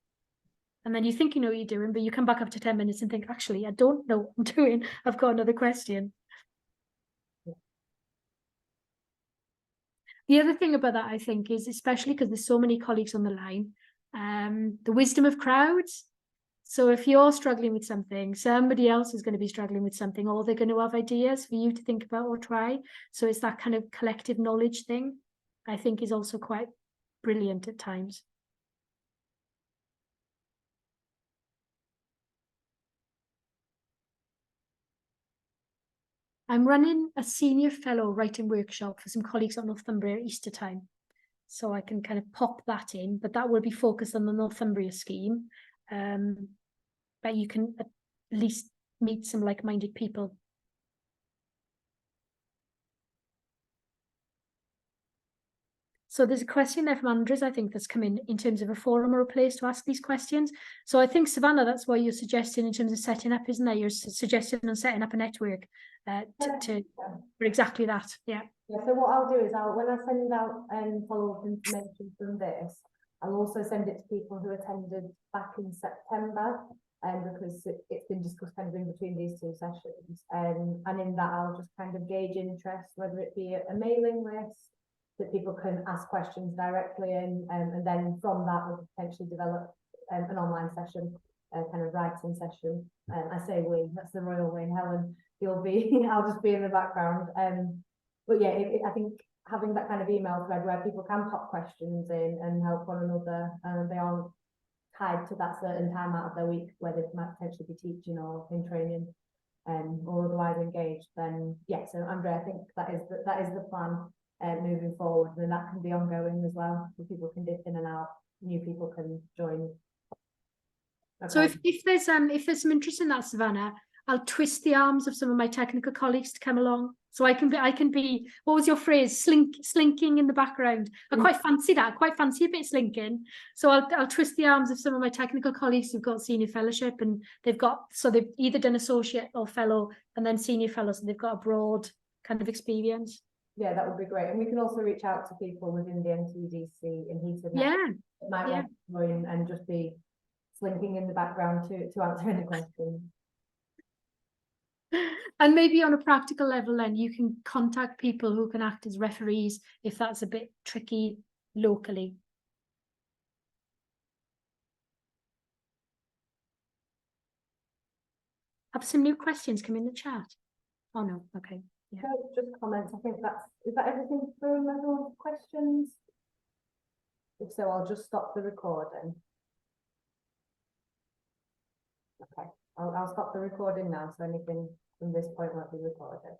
And then you think you know what you're doing, but you come back after 10 minutes and think, actually, I don't know what I'm doing. I've got another question. The other thing about that, I think, is especially because there's so many colleagues on the line, the wisdom of crowds. So if you're struggling with something, somebody else is going to be struggling with something, or they're going to have ideas for you to think about or try. So it's that kind of collective knowledge thing, I think, is also quite brilliant at times. I'm running a senior fellow writing workshop for some colleagues at Northumbria at Easter time. So I can kind of pop that in, but that will be focused on the Northumbria scheme. But you can at least meet some like-minded people. So there's a question there from Andres, I think, that's come in terms of a forum or a place to ask these questions. So I think, Savannah, that's what you're suggesting in terms of setting up, isn't there? You're suggesting on setting up a network for exactly that. Yeah. Yeah. So what I'll do is when I send out follow-up information from this, I'll also send it to people who attended back in September, because it's been discussed kind of in between these two sessions. And in that, I'll just kind of gauge interest, whether it be a mailing list that people can ask questions directly in, and then from that we'll potentially develop an online session, a kind of writing session. I say we, that's the royal we, and Helen, you'll be, I'll just be in the background. But yeah, I think having that kind of email thread where people can pop questions in and help one another, and they aren't tied to that certain time out of their week where they might potentially be teaching or in training, or otherwise engaged, then yeah. So Andrea, I think that is the plan. Moving forward, and that can be ongoing as well, so people can dip in and out, new people can join. Okay. So if there's some interest in that, Savannah, I'll twist the arms of some of my technical colleagues to come along. So I can be, what was your phrase? Slinking in the background. I quite fancy that. I quite fancy a bit of slinking. So I'll twist the arms of some of my technical colleagues who've got senior fellowship, and they've either done associate or fellow and then senior fellow, so they've got a broad kind of experience. Yeah, that would be great. And we can also reach out to people within the NTDC and HEaTED. Yeah. That might want to join and just be slinking in the background to answer any questions. And maybe on a practical level, then you can contact people who can act as referees if that's a bit tricky locally. Have some new questions come in the chat? Oh no, okay. Yeah. No, just comments. I think is that everything from everyone's questions? If so, I'll just stop the recording. Okay, I'll stop the recording now, so anything from this point won't be recorded.